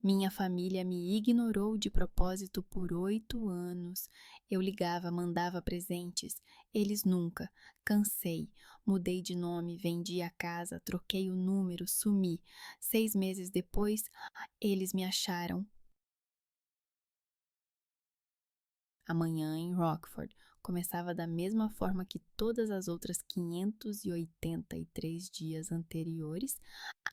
Minha família me ignorou de propósito por 8 anos. Eu ligava, mandava presentes. Eles nunca. Cansei. Mudei de nome, vendi a casa, troquei o número, sumi. 6 meses depois, eles me acharam. Amanhã em Rockford começava da mesma forma que todas as outras 583 dias anteriores.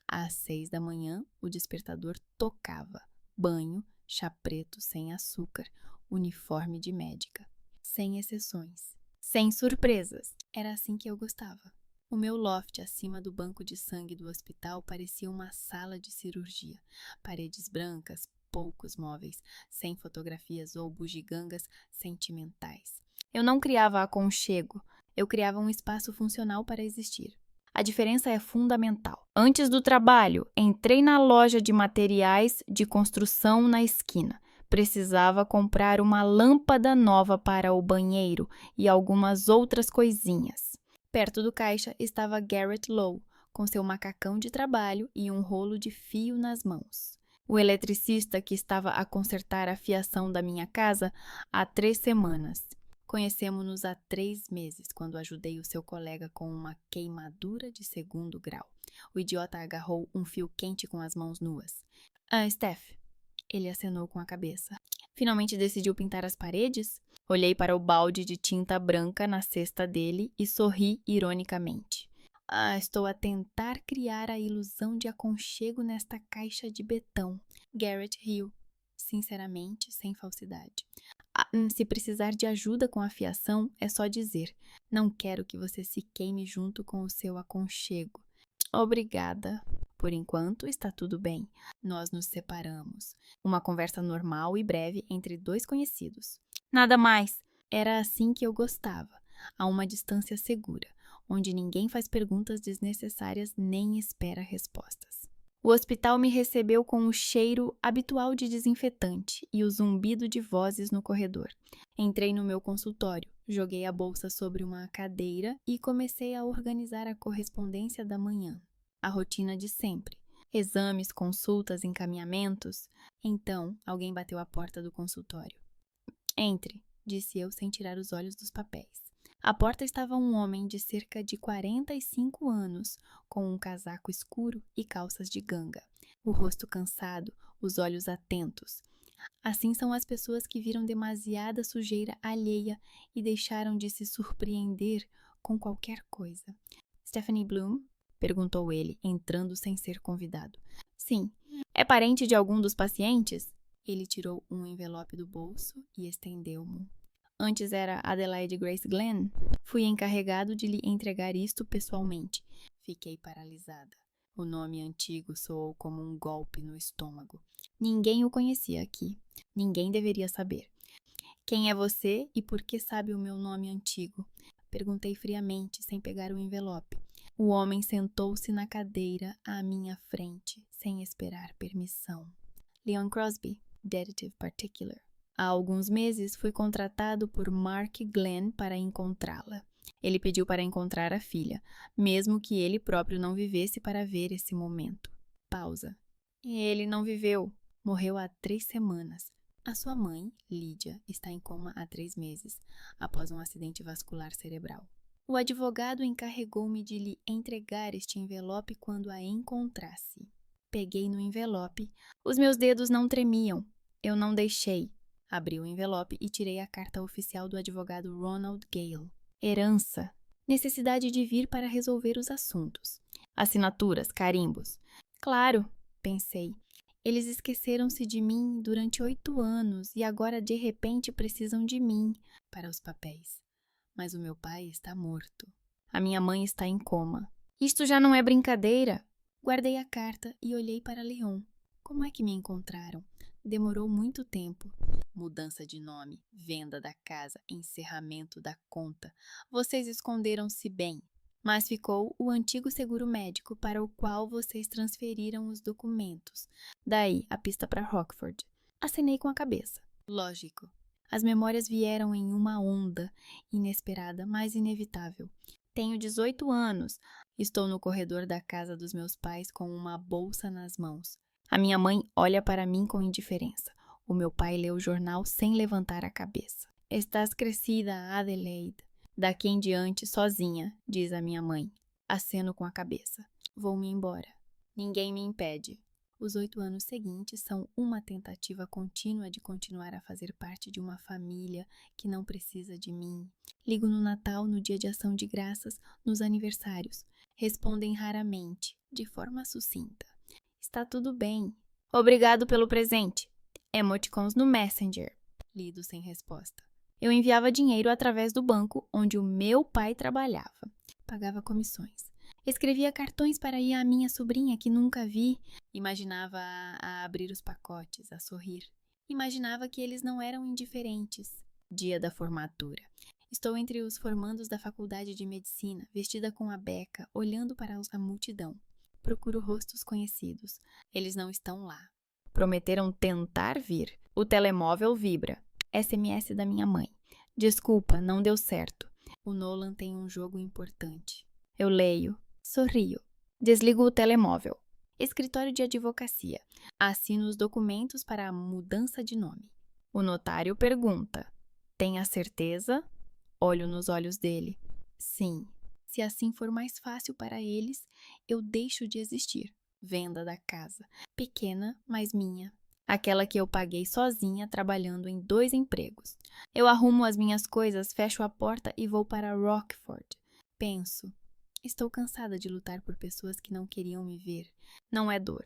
Às 6 da manhã, o despertador tocava. Banho, chá preto sem açúcar, uniforme de médica. Sem exceções. Sem surpresas. Era assim que eu gostava. O meu loft acima do banco de sangue do hospital parecia uma sala de cirurgia. Paredes brancas, poucos móveis, sem fotografias ou bugigangas sentimentais. Eu não criava aconchego, eu criava um espaço funcional para existir. A diferença é fundamental. Antes do trabalho, entrei na loja de materiais de construção na esquina. Precisava comprar uma lâmpada nova para o banheiro e algumas outras coisinhas. Perto do caixa estava Garrett Lowe, com seu macacão de trabalho e um rolo de fio nas mãos. O eletricista que estava a consertar a fiação da minha casa há 3 semanas. Conhecemos-nos há 3 meses, quando ajudei o seu colega com uma queimadura de 2º grau. O idiota agarrou um fio quente com as mãos nuas. Steph, ele acenou com a cabeça. Finalmente decidiu pintar as paredes? Olhei para o balde de tinta branca na cesta dele e sorri ironicamente. Estou a tentar criar a ilusão de aconchego nesta caixa de betão. Garrett riu, sinceramente, sem falsidade. Se precisar de ajuda com a fiação, é só dizer. Não quero que você se queime junto com o seu aconchego. Obrigada. Por enquanto, está tudo bem. Nós nos separamos. Uma conversa normal e breve entre 2 conhecidos. Nada mais. Era assim que eu gostava, a uma distância segura, onde ninguém faz perguntas desnecessárias nem espera respostas. O hospital me recebeu com o cheiro habitual de desinfetante e o zumbido de vozes no corredor. Entrei no meu consultório, joguei a bolsa sobre uma cadeira e comecei a organizar a correspondência da manhã. A rotina de sempre. Exames, consultas, encaminhamentos. Então, alguém bateu à porta do consultório. Entre, disse eu sem tirar os olhos dos papéis. À porta estava um homem de cerca de 45 anos, com um casaco escuro e calças de ganga. O rosto cansado, os olhos atentos. Assim são as pessoas que viram demasiada sujeira alheia e deixaram de se surpreender com qualquer coisa. Stephanie Bloom? Perguntou ele, entrando sem ser convidado. Sim. É parente de algum dos pacientes? Ele tirou um envelope do bolso e estendeu-mo. Antes era Adelaide Grace Glenn. Fui encarregado de lhe entregar isto pessoalmente. Fiquei paralisada. O nome antigo soou como um golpe no estômago. Ninguém o conhecia aqui. Ninguém deveria saber. Quem é você e por que sabe o meu nome antigo? Perguntei friamente, sem pegar o envelope. O homem sentou-se na cadeira à minha frente, sem esperar permissão. Leon Crosby, Detective Particular. Há alguns meses fui contratado por Mark Glenn para encontrá-la. Ele pediu para encontrar a filha, mesmo que ele próprio não vivesse para ver esse momento. Pausa. Ele não viveu. Morreu há 3 semanas. A sua mãe, Lídia, está em coma há 3 meses, após um acidente vascular cerebral. O advogado encarregou-me de lhe entregar este envelope quando a encontrasse. Peguei no envelope. Os meus dedos não tremiam. Eu não deixei. Abri o envelope e tirei a carta oficial do advogado Ronald Gale. Herança. Necessidade de vir para resolver os assuntos. Assinaturas, carimbos. Claro, pensei. Eles esqueceram-se de mim durante 8 anos e agora de repente precisam de mim para os papéis. Mas o meu pai está morto. A minha mãe está em coma. Isto já não é brincadeira. Guardei a carta e olhei para Leon. Como é que me encontraram? Demorou muito tempo. Mudança de nome, venda da casa, encerramento da conta. Vocês esconderam-se bem. Mas ficou o antigo seguro médico para o qual vocês transferiram os documentos. Daí, a pista para Rockford. Acenei com a cabeça. Lógico. As memórias vieram em uma onda, inesperada, mas inevitável. Tenho 18 anos. Estou no corredor da casa dos meus pais com uma bolsa nas mãos. A minha mãe olha para mim com indiferença. O meu pai lê o jornal sem levantar a cabeça. Estás crescida, Adelaide. Daqui em diante, sozinha, diz a minha mãe. Aceno com a cabeça. Vou-me embora. Ninguém me impede. Os 8 anos seguintes são uma tentativa contínua de continuar a fazer parte de uma família que não precisa de mim. Ligo no Natal, no dia de ação de graças, nos aniversários. Respondem raramente, de forma sucinta. Está tudo bem. Obrigado pelo presente. Emoticons no Messenger. Lido sem resposta. Eu enviava dinheiro através do banco onde o meu pai trabalhava. Pagava comissões. Escrevia cartões para ir à minha sobrinha que nunca vi. Imaginava a abrir os pacotes, a sorrir. Imaginava que eles não eram indiferentes. Dia da formatura. Estou entre os formandos da faculdade de medicina, vestida com a beca, olhando para a multidão. Procuro rostos conhecidos. Eles não estão lá. Prometeram tentar vir. O telemóvel vibra. SMS da minha mãe. Desculpa, não deu certo. O Nolan tem um jogo importante. Eu leio. Sorrio. Desligo o telemóvel. Escritório de advocacia. Assino os documentos para a mudança de nome. O notário pergunta. Tem a certeza? Olho nos olhos dele. Sim. Se assim for mais fácil para eles, eu deixo de existir. Venda da casa. Pequena, mas minha. Aquela que eu paguei sozinha trabalhando em 2 empregos. Eu arrumo as minhas coisas, fecho a porta e vou para Rockford. Penso. Estou cansada de lutar por pessoas que não queriam me ver. Não é dor.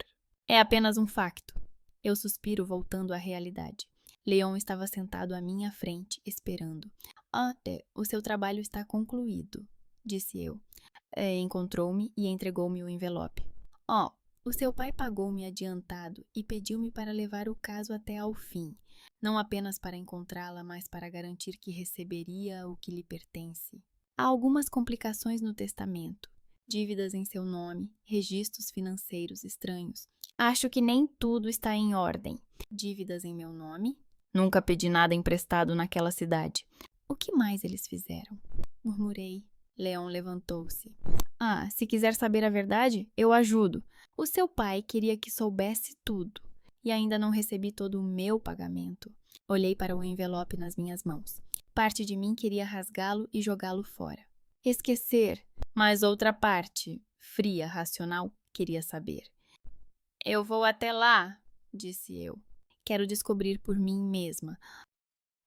É apenas um facto. Eu suspiro voltando à realidade. Leon estava sentado à minha frente, esperando. O seu trabalho está concluído, disse eu. Encontrou-me e entregou-me o envelope. O seu pai pagou-me adiantado e pediu-me para levar o caso até ao fim. Não apenas para encontrá-la, mas para garantir que receberia o que lhe pertence. Há algumas complicações no testamento. Dívidas em seu nome, registros financeiros estranhos. Acho que nem tudo está em ordem. Dívidas em meu nome? Nunca pedi nada emprestado naquela cidade. O que mais eles fizeram? Murmurei. Leon levantou-se. Se quiser saber a verdade, eu ajudo. O seu pai queria que soubesse tudo. E ainda não recebi todo o meu pagamento. Olhei para o envelope nas minhas mãos. Parte de mim queria rasgá-lo e jogá-lo fora. Esquecer. Mas outra parte, fria, racional, queria saber. Eu vou até lá, disse eu. Quero descobrir por mim mesma.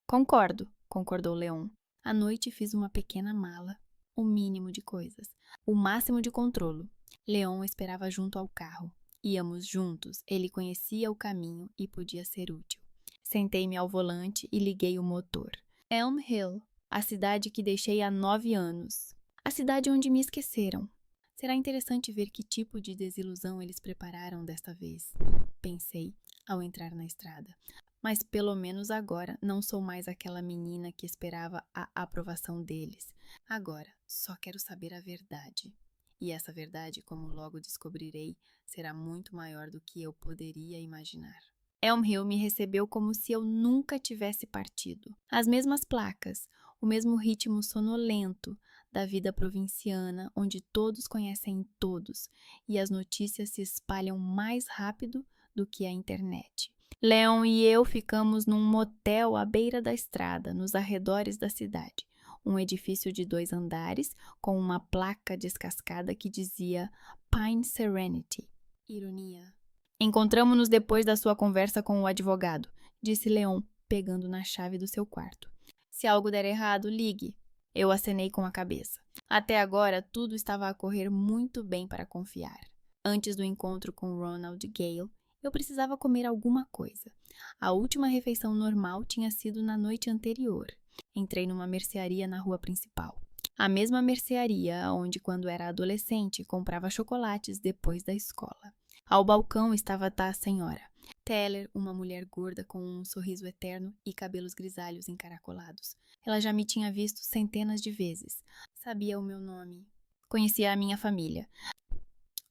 Concordo, concordou Leon. À noite fiz uma pequena mala. O mínimo de coisas. O máximo de controlo. Leon esperava junto ao carro. Íamos juntos, ele conhecia o caminho e podia ser útil. Sentei-me ao volante e liguei o motor. Elm Hill, a cidade que deixei há 9 anos. A cidade onde me esqueceram. Será interessante ver que tipo de desilusão eles prepararam desta vez, pensei, ao entrar na estrada. Mas pelo menos agora não sou mais aquela menina que esperava a aprovação deles. Agora só quero saber a verdade. E essa verdade, como logo descobrirei, será muito maior do que eu poderia imaginar. Elm Hill me recebeu como se eu nunca tivesse partido. As mesmas placas, o mesmo ritmo sonolento da vida provinciana, onde todos conhecem todos e as notícias se espalham mais rápido do que a internet. Leon e eu ficamos num motel à beira da estrada, nos arredores da cidade. Um edifício de 2 andares, com uma placa descascada que dizia Pine Serenity. Ironia. Encontramo-nos depois da sua conversa com o advogado, disse Leon, pegando na chave do seu quarto. Se algo der errado, ligue. Eu acenei com a cabeça. Até agora, tudo estava a correr muito bem para confiar. Antes do encontro com Ronald Gale, eu precisava comer alguma coisa. A última refeição normal tinha sido na noite anterior. Entrei numa mercearia na rua principal. A mesma mercearia onde, quando era adolescente, comprava chocolates depois da escola. Ao balcão estava a senhora. Teller, uma mulher gorda com um sorriso eterno e cabelos grisalhos encaracolados. Ela já me tinha visto centenas de vezes. Sabia o meu nome. Conhecia a minha família.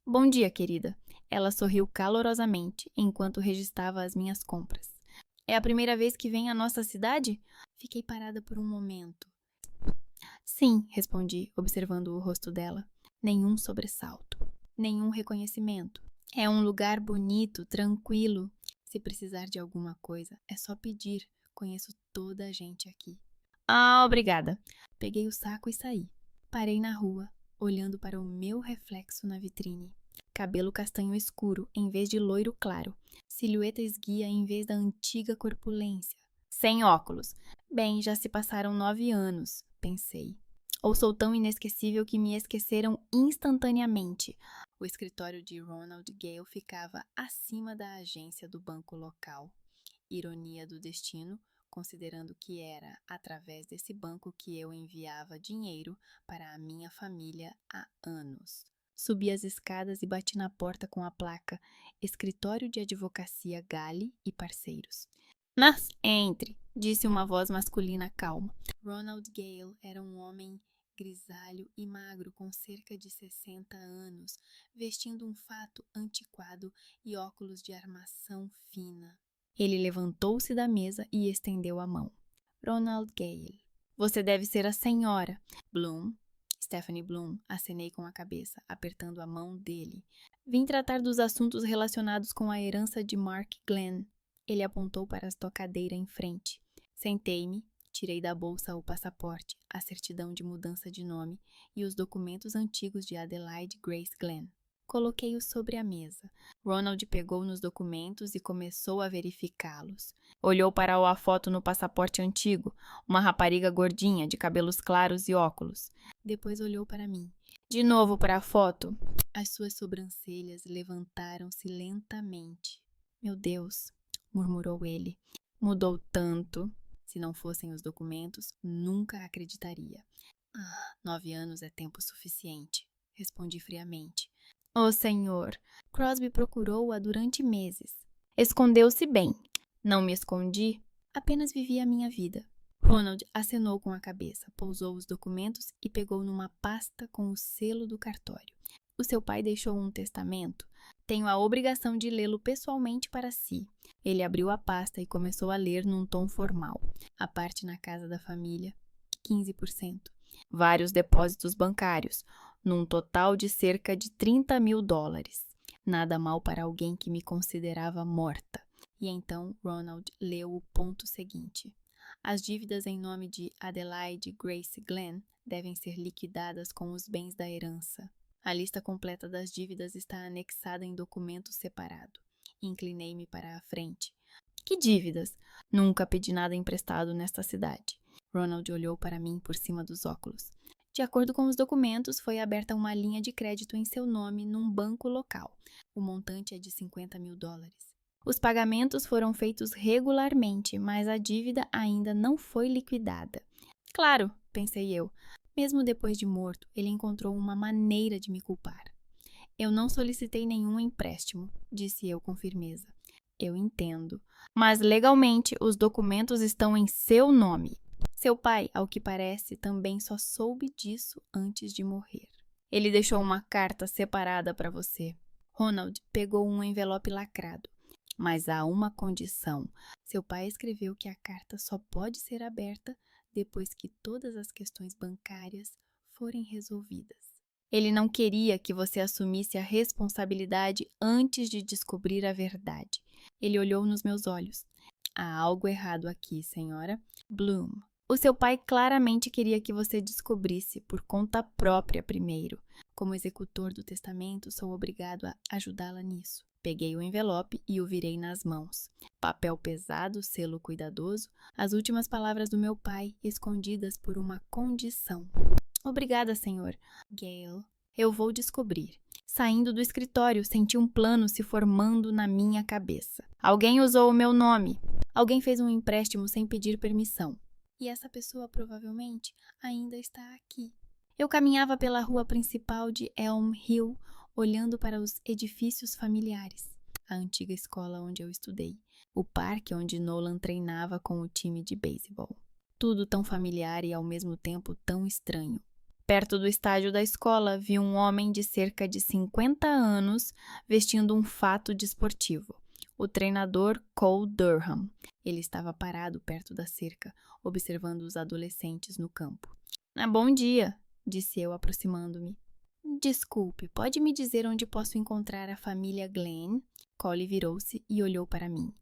Bom dia, querida. Ela sorriu calorosamente enquanto registrava as minhas compras. É a primeira vez que vem à nossa cidade? Fiquei parada por um momento. Sim, respondi, observando o rosto dela. Nenhum sobressalto. Nenhum reconhecimento. É um lugar bonito, tranquilo. Se precisar de alguma coisa, é só pedir. Conheço toda a gente aqui. Ah, obrigada. Peguei o saco e saí. Parei na rua, olhando para o meu reflexo na vitrine. Cabelo castanho escuro em vez de loiro claro. Silhueta esguia em vez da antiga corpulência. Sem óculos. Bem, já se passaram 9 anos, pensei. Ou sou tão inesquecível que me esqueceram instantaneamente. O escritório de Ronald Gale ficava acima da agência do banco local. Ironia do destino, considerando que era através desse banco que eu enviava dinheiro para a minha família há anos. Subi as escadas e bati na porta com a placa Escritório de Advocacia Gale e Parceiros. Mas entre, disse uma voz masculina calma. Ronald Gale era um homem grisalho e magro com cerca de 60 anos, vestindo um fato antiquado e óculos de armação fina. Ele levantou-se da mesa e estendeu a mão. Ronald Gale. Você deve ser a senhora. Bloom. Stephanie Bloom, acenei com a cabeça, apertando a mão dele. Vim tratar dos assuntos relacionados com a herança de Mark Glenn. Ele apontou para a tocadeira em frente. Sentei-me, tirei da bolsa o passaporte, a certidão de mudança de nome e os documentos antigos de Adelaide Grace Glenn. Coloquei-os sobre a mesa. Ronald pegou nos documentos e começou a verificá-los. Olhou para a foto no passaporte antigo, uma rapariga gordinha, de cabelos claros e óculos. Depois olhou para mim. De novo para a foto. As suas sobrancelhas levantaram-se lentamente. Meu Deus, murmurou ele. Mudou tanto. Se não fossem os documentos, nunca acreditaria. 9 anos é tempo suficiente, respondi friamente. Oh, senhor, Crosby procurou-a durante meses. Escondeu-se bem. Não me escondi, apenas vivi a minha vida. Ronald acenou com a cabeça, pousou os documentos e pegou numa pasta com o selo do cartório. O seu pai deixou um testamento? Tenho a obrigação de lê-lo pessoalmente para si. Ele abriu a pasta e começou a ler num tom formal. A parte na casa da família, 15%. Vários depósitos bancários, num total de cerca de $30.000. Nada mal para alguém que me considerava morta. E então Ronald leu o ponto seguinte. As dívidas em nome de Adelaide Grace Glenn devem ser liquidadas com os bens da herança. A lista completa das dívidas está anexada em documento separado. Inclinei-me para a frente. Que dívidas? Nunca pedi nada emprestado nesta cidade. Ronald olhou para mim por cima dos óculos. De acordo com os documentos, foi aberta uma linha de crédito em seu nome num banco local. O montante é de $50.000. Os pagamentos foram feitos regularmente, mas a dívida ainda não foi liquidada. Claro, pensei eu. Mesmo depois de morto, ele encontrou uma maneira de me culpar. Eu não solicitei nenhum empréstimo, disse eu com firmeza. Eu entendo. Mas legalmente os documentos estão em seu nome. Seu pai, ao que parece, também só soube disso antes de morrer. Ele deixou uma carta separada para você. Ronald pegou um envelope lacrado. Mas há uma condição. Seu pai escreveu que a carta só pode ser aberta depois que todas as questões bancárias forem resolvidas. Ele não queria que você assumisse a responsabilidade antes de descobrir a verdade. Ele olhou nos meus olhos. Há algo errado aqui, senhora Bloom. O seu pai claramente queria que você descobrisse por conta própria primeiro. Como executor do testamento, sou obrigado a ajudá-la nisso. Peguei o envelope e o virei nas mãos. Papel pesado, selo cuidadoso, as últimas palavras do meu pai, escondidas por uma condição. Obrigada, senhor Gale. Eu vou descobrir. Saindo do escritório, senti um plano se formando na minha cabeça. Alguém usou o meu nome. Alguém fez um empréstimo sem pedir permissão. E essa pessoa provavelmente ainda está aqui. Eu caminhava pela rua principal de Elm Hill, olhando para os edifícios familiares. A antiga escola onde eu estudei. O parque onde Nolan treinava com o time de beisebol. Tudo tão familiar e ao mesmo tempo tão estranho. Perto do estádio da escola, vi um homem de cerca de 50 anos vestindo um fato desportivo. O treinador Cole Durham. Ele estava parado perto da cerca, observando os adolescentes no campo. Bom dia, disse eu aproximando-me. Desculpe, pode me dizer onde posso encontrar a família Glenn? Collie virou-se e olhou para mim.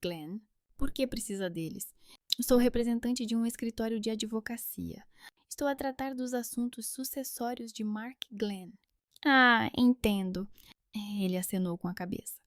Glenn? Por que precisa deles? Sou representante de um escritório de advocacia. Estou a tratar dos assuntos sucessórios de Mark Glenn. Ah, entendo. Ele acenou com a cabeça.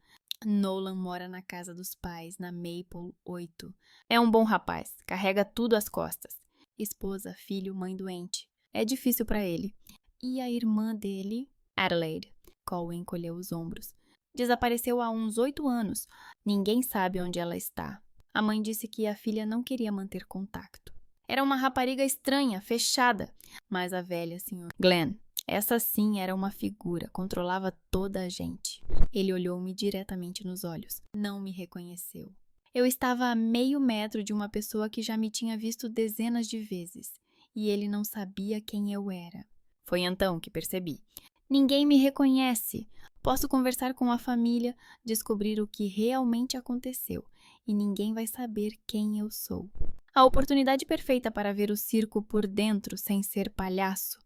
Nolan mora na casa dos pais, na Maple 8. É um bom rapaz, carrega tudo às costas. Esposa, filho, mãe doente. É difícil para ele. E a irmã dele? Adelaide. Cole encolheu os ombros. Desapareceu há uns 8 anos. Ninguém sabe onde ela está. A mãe disse que a filha não queria manter contato. Era uma rapariga estranha, fechada. Mas a velha, Sr. Glenn, essa sim era uma figura, controlava toda a gente. Ele olhou-me diretamente nos olhos. Não me reconheceu. Eu estava a meio metro de uma pessoa que já me tinha visto dezenas de vezes. E ele não sabia quem eu era. Foi então que percebi. Ninguém me reconhece. Posso conversar com a família, descobrir o que realmente aconteceu. E ninguém vai saber quem eu sou. A oportunidade perfeita para ver o circo por dentro sem ser palhaço.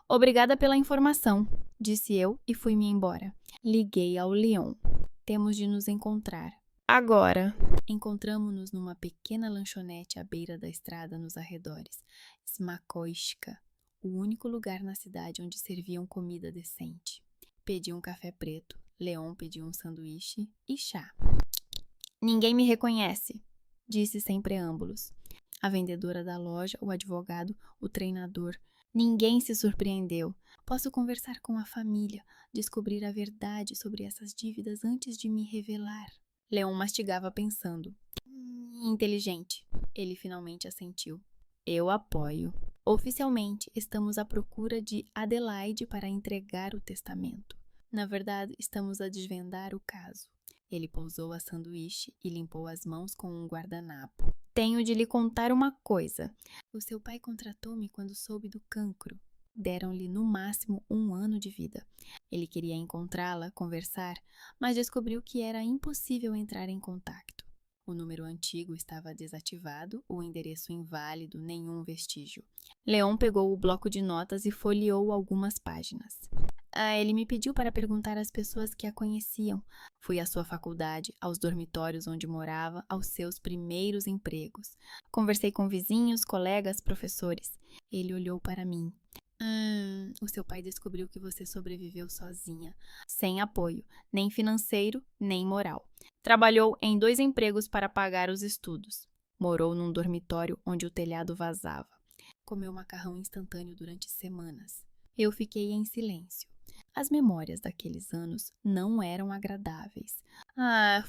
Obrigada pela informação, disse eu e fui-me embora. Liguei ao Leon. Temos de nos encontrar. Agora. Encontramo-nos numa pequena lanchonete à beira da estrada nos arredores. Smakoiska, o único lugar na cidade onde serviam comida decente. Pedi um café preto, Leon pediu um sanduíche e chá. Ninguém me reconhece, disse sem preâmbulos. A vendedora da loja, o advogado, o treinador. Ninguém se surpreendeu. Posso conversar com a família, descobrir a verdade sobre essas dívidas antes de me revelar. Leon mastigava pensando. Inteligente. Ele finalmente assentiu. Eu apoio. Oficialmente, estamos à procura de Adelaide para entregar o testamento. Na verdade, estamos a desvendar o caso. Ele pousou a sanduíche e limpou as mãos com um guardanapo. Tenho de lhe contar uma coisa. O seu pai contratou-me quando soube do cancro. Deram-lhe no máximo 1 ano de vida. Ele queria encontrá-la, conversar, mas descobriu que era impossível entrar em contato. O número antigo estava desativado, o endereço inválido, nenhum vestígio. Leon pegou o bloco de notas e folheou algumas páginas. Ele me pediu para perguntar às pessoas que a conheciam. Fui à sua faculdade, aos dormitórios onde morava, aos seus primeiros empregos. Conversei com vizinhos, colegas, professores. Ele olhou para mim. O seu pai descobriu que você sobreviveu sozinha, sem apoio, nem financeiro, nem moral. Trabalhou em 2 empregos para pagar os estudos. Morou num dormitório onde o telhado vazava. Comeu macarrão instantâneo durante semanas. Eu fiquei em silêncio. As memórias daqueles anos não eram agradáveis.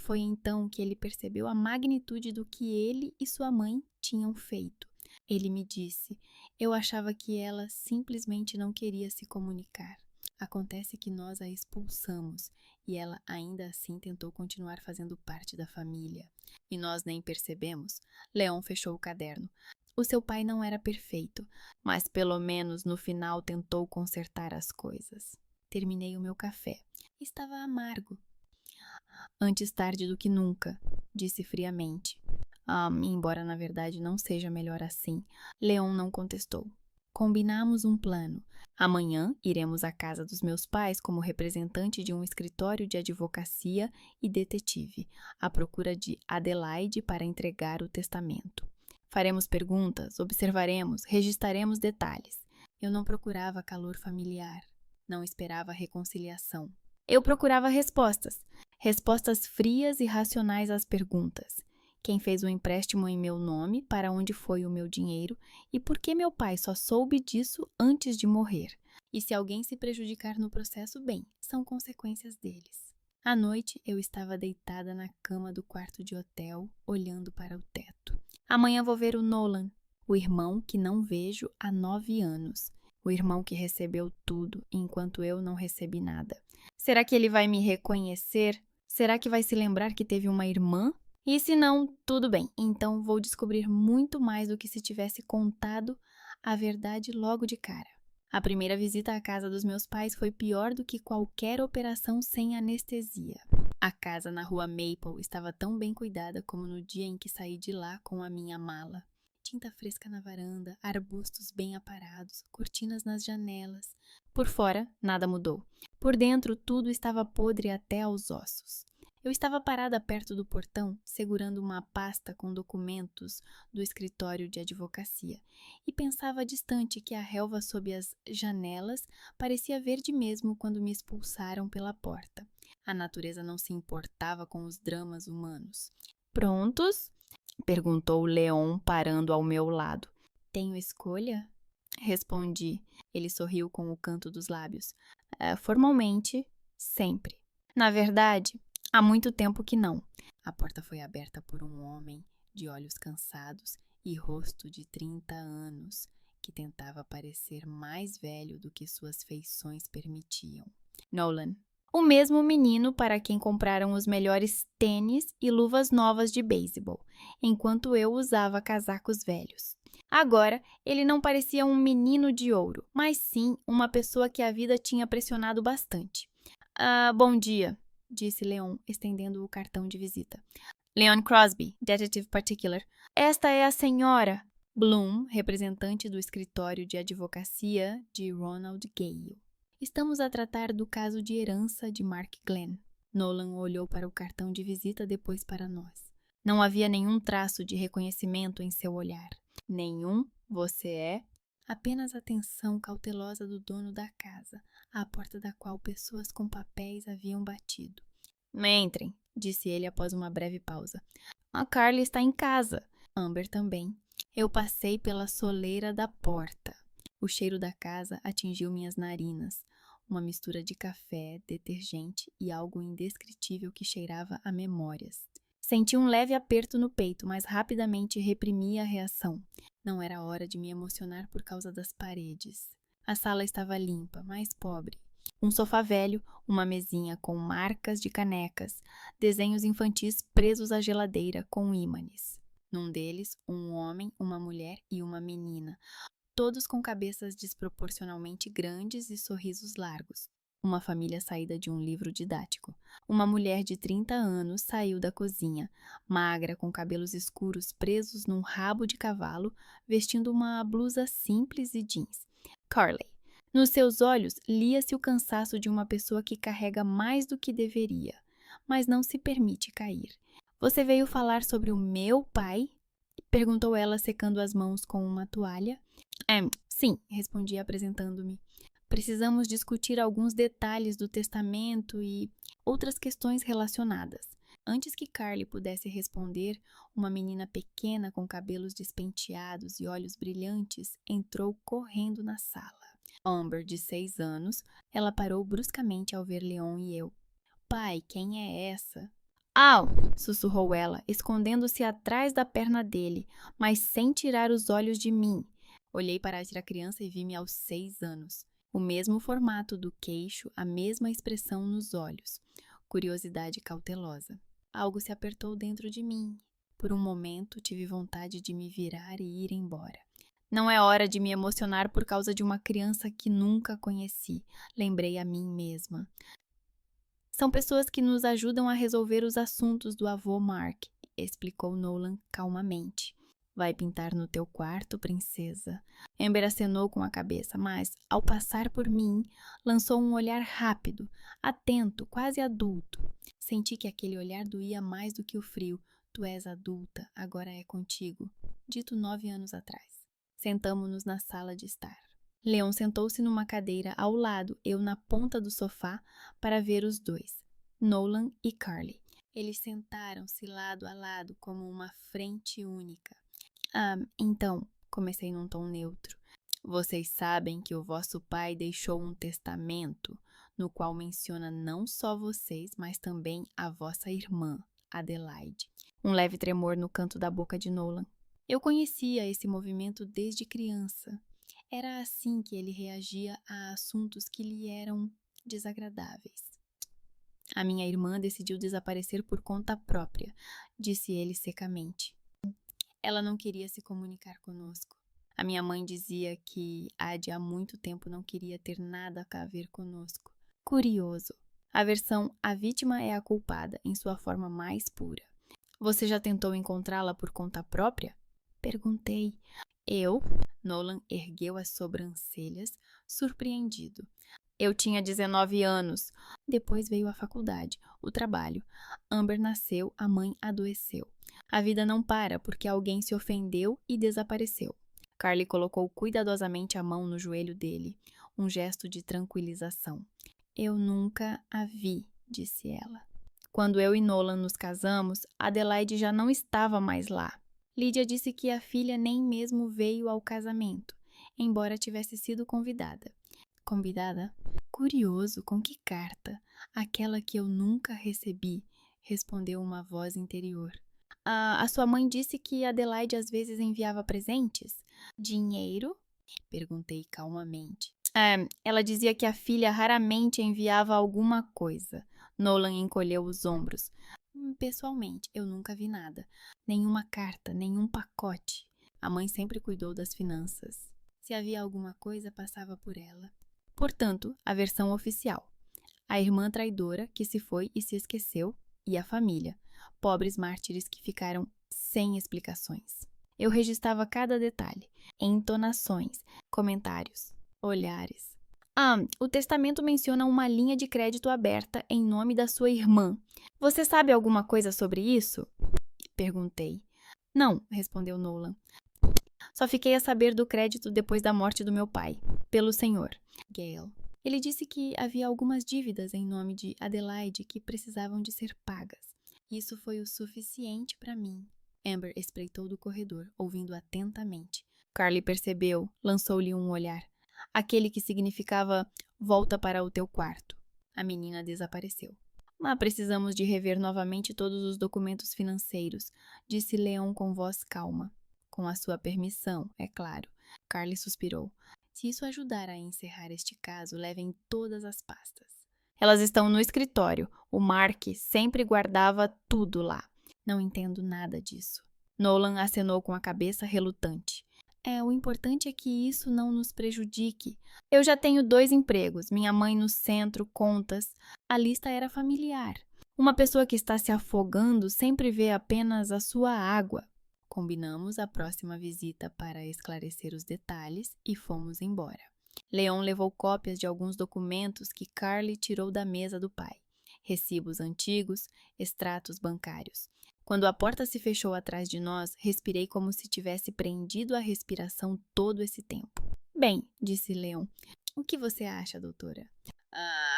Foi então que ele percebeu a magnitude do que ele e sua mãe tinham feito. Ele me disse, eu achava que ela simplesmente não queria se comunicar. Acontece que nós a expulsamos e ela ainda assim tentou continuar fazendo parte da família. E nós nem percebemos. Leon fechou o caderno. O seu pai não era perfeito, mas pelo menos no final tentou consertar as coisas. Terminei o meu café. Estava amargo. Antes tarde do que nunca, disse friamente. Embora na verdade não seja melhor assim, Leon não contestou. Combinamos um plano. Amanhã iremos à casa dos meus pais como representante de um escritório de advocacia e detetive, à procura de Adelaide para entregar o testamento. Faremos perguntas, observaremos, registraremos detalhes. Eu não procurava calor familiar, não esperava reconciliação. Eu procurava respostas frias e racionais às perguntas. Quem fez o empréstimo em meu nome, para onde foi o meu dinheiro e por que meu pai só soube disso antes de morrer. E se alguém se prejudicar no processo, bem, são consequências deles. À noite, eu estava deitada na cama do quarto de hotel, olhando para o teto. Amanhã vou ver o Nolan, o irmão que não vejo há 9 anos. O irmão que recebeu tudo, enquanto eu não recebi nada. Será que ele vai me reconhecer? Será que vai se lembrar que teve uma irmã? E se não, tudo bem, então vou descobrir muito mais do que se tivesse contado a verdade logo de cara. A primeira visita à casa dos meus pais foi pior do que qualquer operação sem anestesia. A casa na rua Maple estava tão bem cuidada como no dia em que saí de lá com a minha mala. Tinta fresca na varanda, arbustos bem aparados, cortinas nas janelas, Por fora, nada mudou. Por dentro, tudo estava podre até aos ossos. Eu estava parada perto do portão, segurando uma pasta com documentos do escritório de advocacia, e pensava distante que a relva sob as janelas parecia verde mesmo quando me expulsaram pela porta. A natureza não se importava com os dramas humanos. Prontos? Perguntou Leon, parando ao meu lado. Tenho escolha? Respondi. Ele sorriu com o canto dos lábios. Formalmente, sempre. Na verdade, há muito tempo que não. A porta foi aberta por um homem de olhos cansados e rosto de 30 anos, que tentava parecer mais velho do que suas feições permitiam. Nolan. O mesmo menino para quem compraram os melhores tênis e luvas novas de beisebol, enquanto eu usava casacos velhos. Agora, ele não parecia um menino de ouro, mas sim uma pessoa que a vida tinha pressionado bastante. Bom dia, disse Leon, estendendo o cartão de visita. Leon Crosby, Detective Particular. Esta é a senhora Bloom, representante do escritório de advocacia de Ronald Gale. Estamos a tratar do caso de herança de Mark Glenn. Nolan olhou para o cartão de visita, depois para nós. Não havia nenhum traço de reconhecimento em seu olhar. Nenhum, você é? Apenas a atenção cautelosa do dono da casa, à porta da qual pessoas com papéis haviam batido. Entrem, disse ele após uma breve pausa. A Carly está em casa. Amber também. Eu passei pela soleira da porta. O cheiro da casa atingiu minhas narinas. Uma mistura de café, detergente e algo indescritível que cheirava a memórias. Senti um leve aperto no peito, mas rapidamente reprimi a reação. Não era hora de me emocionar por causa das paredes. A sala estava limpa, mas pobre. Um sofá velho, uma mesinha com marcas de canecas, desenhos infantis presos à geladeira com ímãs. Num deles, um homem, uma mulher e uma menina, todos com cabeças desproporcionalmente grandes e sorrisos largos. Uma família saída de um livro didático. Uma mulher de 30 anos saiu da cozinha, magra, com cabelos escuros presos num rabo de cavalo, vestindo uma blusa simples e jeans. Carly. Nos seus olhos lia-se o cansaço de uma pessoa que carrega mais do que deveria, mas não se permite cair. Você veio falar sobre o meu pai? Perguntou ela, secando as mãos com uma toalha. Sim, respondi apresentando-me. Precisamos discutir alguns detalhes do testamento e outras questões relacionadas. Antes que Carly pudesse responder, uma menina pequena com cabelos despenteados e olhos brilhantes entrou correndo na sala. Amber, de 6 anos, ela parou bruscamente ao ver Leon e eu. Pai, quem é essa? Au! Sussurrou ela, escondendo-se atrás da perna dele, mas sem tirar os olhos de mim. Olhei para a criança e vi-me aos 6 anos. O mesmo formato do queixo, a mesma expressão nos olhos. Curiosidade cautelosa. Algo se apertou dentro de mim. Por um momento, tive vontade de me virar e ir embora. Não é hora de me emocionar por causa de uma criança que nunca conheci, lembrei a mim mesma. São pessoas que nos ajudam a resolver os assuntos do avô Mark, explicou Nolan calmamente. Vai pintar no teu quarto, princesa? Amber acenou com a cabeça, mas, ao passar por mim, lançou um olhar rápido, atento, quase adulto. Senti que aquele olhar doía mais do que o frio. Tu és adulta, agora é contigo. Dito 9 anos atrás. Sentamo-nos na sala de estar. Leon sentou-se numa cadeira ao lado, eu na ponta do sofá, para ver os dois, Nolan e Carly. Eles sentaram-se lado a lado como uma frente única. Então, comecei num tom neutro. Vocês sabem que o vosso pai deixou um testamento, no qual menciona não só vocês, mas também a vossa irmã, Adelaide. Um leve tremor no canto da boca de Nolan. Eu conhecia esse movimento desde criança. Era assim que ele reagia a assuntos que lhe eram desagradáveis. A minha irmã decidiu desaparecer por conta própria, disse ele secamente. Ela não queria se comunicar conosco. A minha mãe dizia que há muito tempo não queria ter nada a ver conosco. Curioso. A versão "a vítima é a culpada" em sua forma mais pura. Você já tentou encontrá-la por conta própria? Perguntei. Eu? Nolan ergueu as sobrancelhas, surpreendido. Eu tinha 19 anos. Depois veio a faculdade, o trabalho. Amber nasceu, a mãe adoeceu. A vida não para porque alguém se ofendeu e desapareceu. Carly colocou cuidadosamente a mão no joelho dele, um gesto de tranquilização. Eu nunca a vi, disse ela. Quando eu e Nolan nos casamos, Adelaide já não estava mais lá. Lydia disse que a filha nem mesmo veio ao casamento, embora tivesse sido convidada. Convidada? Curioso, com que carta? Aquela que eu nunca recebi, respondeu uma voz interior. A sua mãe disse que Adelaide às vezes enviava presentes? Dinheiro? Perguntei calmamente. Ela dizia que a filha raramente enviava alguma coisa. Nolan encolheu os ombros. Pessoalmente, eu nunca vi nada. Nenhuma carta, nenhum pacote. A mãe sempre cuidou das finanças. Se havia alguma coisa, passava por ela. Portanto, a versão oficial. A irmã traidora que se foi e se esqueceu, e a família. Pobres mártires que ficaram sem explicações. Eu registrava cada detalhe, entonações, comentários, olhares. O testamento menciona uma linha de crédito aberta em nome da sua irmã. Você sabe alguma coisa sobre isso? Perguntei. Não, respondeu Nolan. Só fiquei a saber do crédito depois da morte do meu pai, pelo senhor Gale. Ele disse que havia algumas dívidas em nome de Adelaide que precisavam de ser pagas. Isso foi o suficiente para mim. Amber espreitou do corredor, ouvindo atentamente. Carly percebeu, lançou-lhe um olhar. Aquele que significava volta para o teu quarto. A menina desapareceu. Mas precisamos de rever novamente todos os documentos financeiros, disse Leon com voz calma. Com a sua permissão, é claro. Carly suspirou. Se isso ajudar a encerrar este caso, levem todas as pastas. Elas estão no escritório. O Mark sempre guardava tudo lá. Não entendo nada disso. Nolan acenou com a cabeça relutante. O importante é que isso não nos prejudique. Eu já tenho 2 empregos, minha mãe no centro, contas. A lista era familiar. Uma pessoa que está se afogando sempre vê apenas a sua água. Combinamos a próxima visita para esclarecer os detalhes e fomos embora. Leon levou cópias de alguns documentos que Carly tirou da mesa do pai. Recibos antigos, extratos bancários. Quando a porta se fechou atrás de nós, respirei como se tivesse prendido a respiração todo esse tempo. Bem, disse Leon. O que você acha, doutora?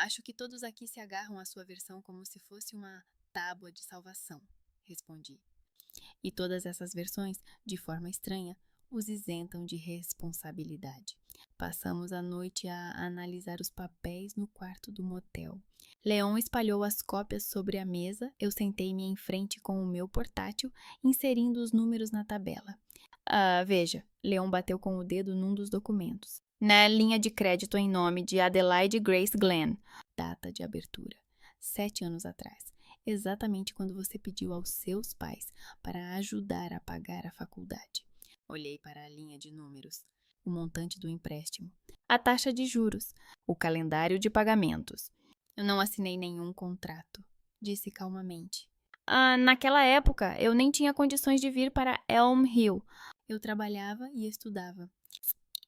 Acho que todos aqui se agarram à sua versão como se fosse uma tábua de salvação, respondi. E todas essas versões, de forma estranha, os isentam de responsabilidade. Passamos a noite a analisar os papéis no quarto do motel. Leon espalhou as cópias sobre a mesa, eu sentei-me em frente com o meu portátil, inserindo os números na tabela. Veja, Leon bateu com o dedo num dos documentos. Na linha de crédito em nome de Adelaide Grace Glenn. Data de abertura. 7 anos atrás. Exatamente quando você pediu aos seus pais para ajudar a pagar a faculdade. Olhei para a linha de números. O montante do empréstimo. A taxa de juros. O calendário de pagamentos. Eu não assinei nenhum contrato, disse calmamente. Naquela época, eu nem tinha condições de vir para Elm Hill. Eu trabalhava e estudava.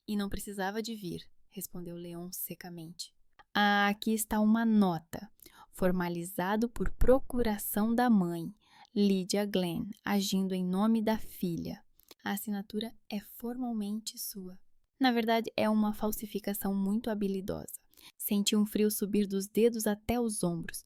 E não precisava de vir, respondeu Leon secamente. Aqui está uma nota. Formalizado por procuração da mãe, Lydia Glenn, agindo em nome da filha. A assinatura é formalmente sua. Na verdade, é uma falsificação muito habilidosa. Senti um frio subir dos dedos até os ombros.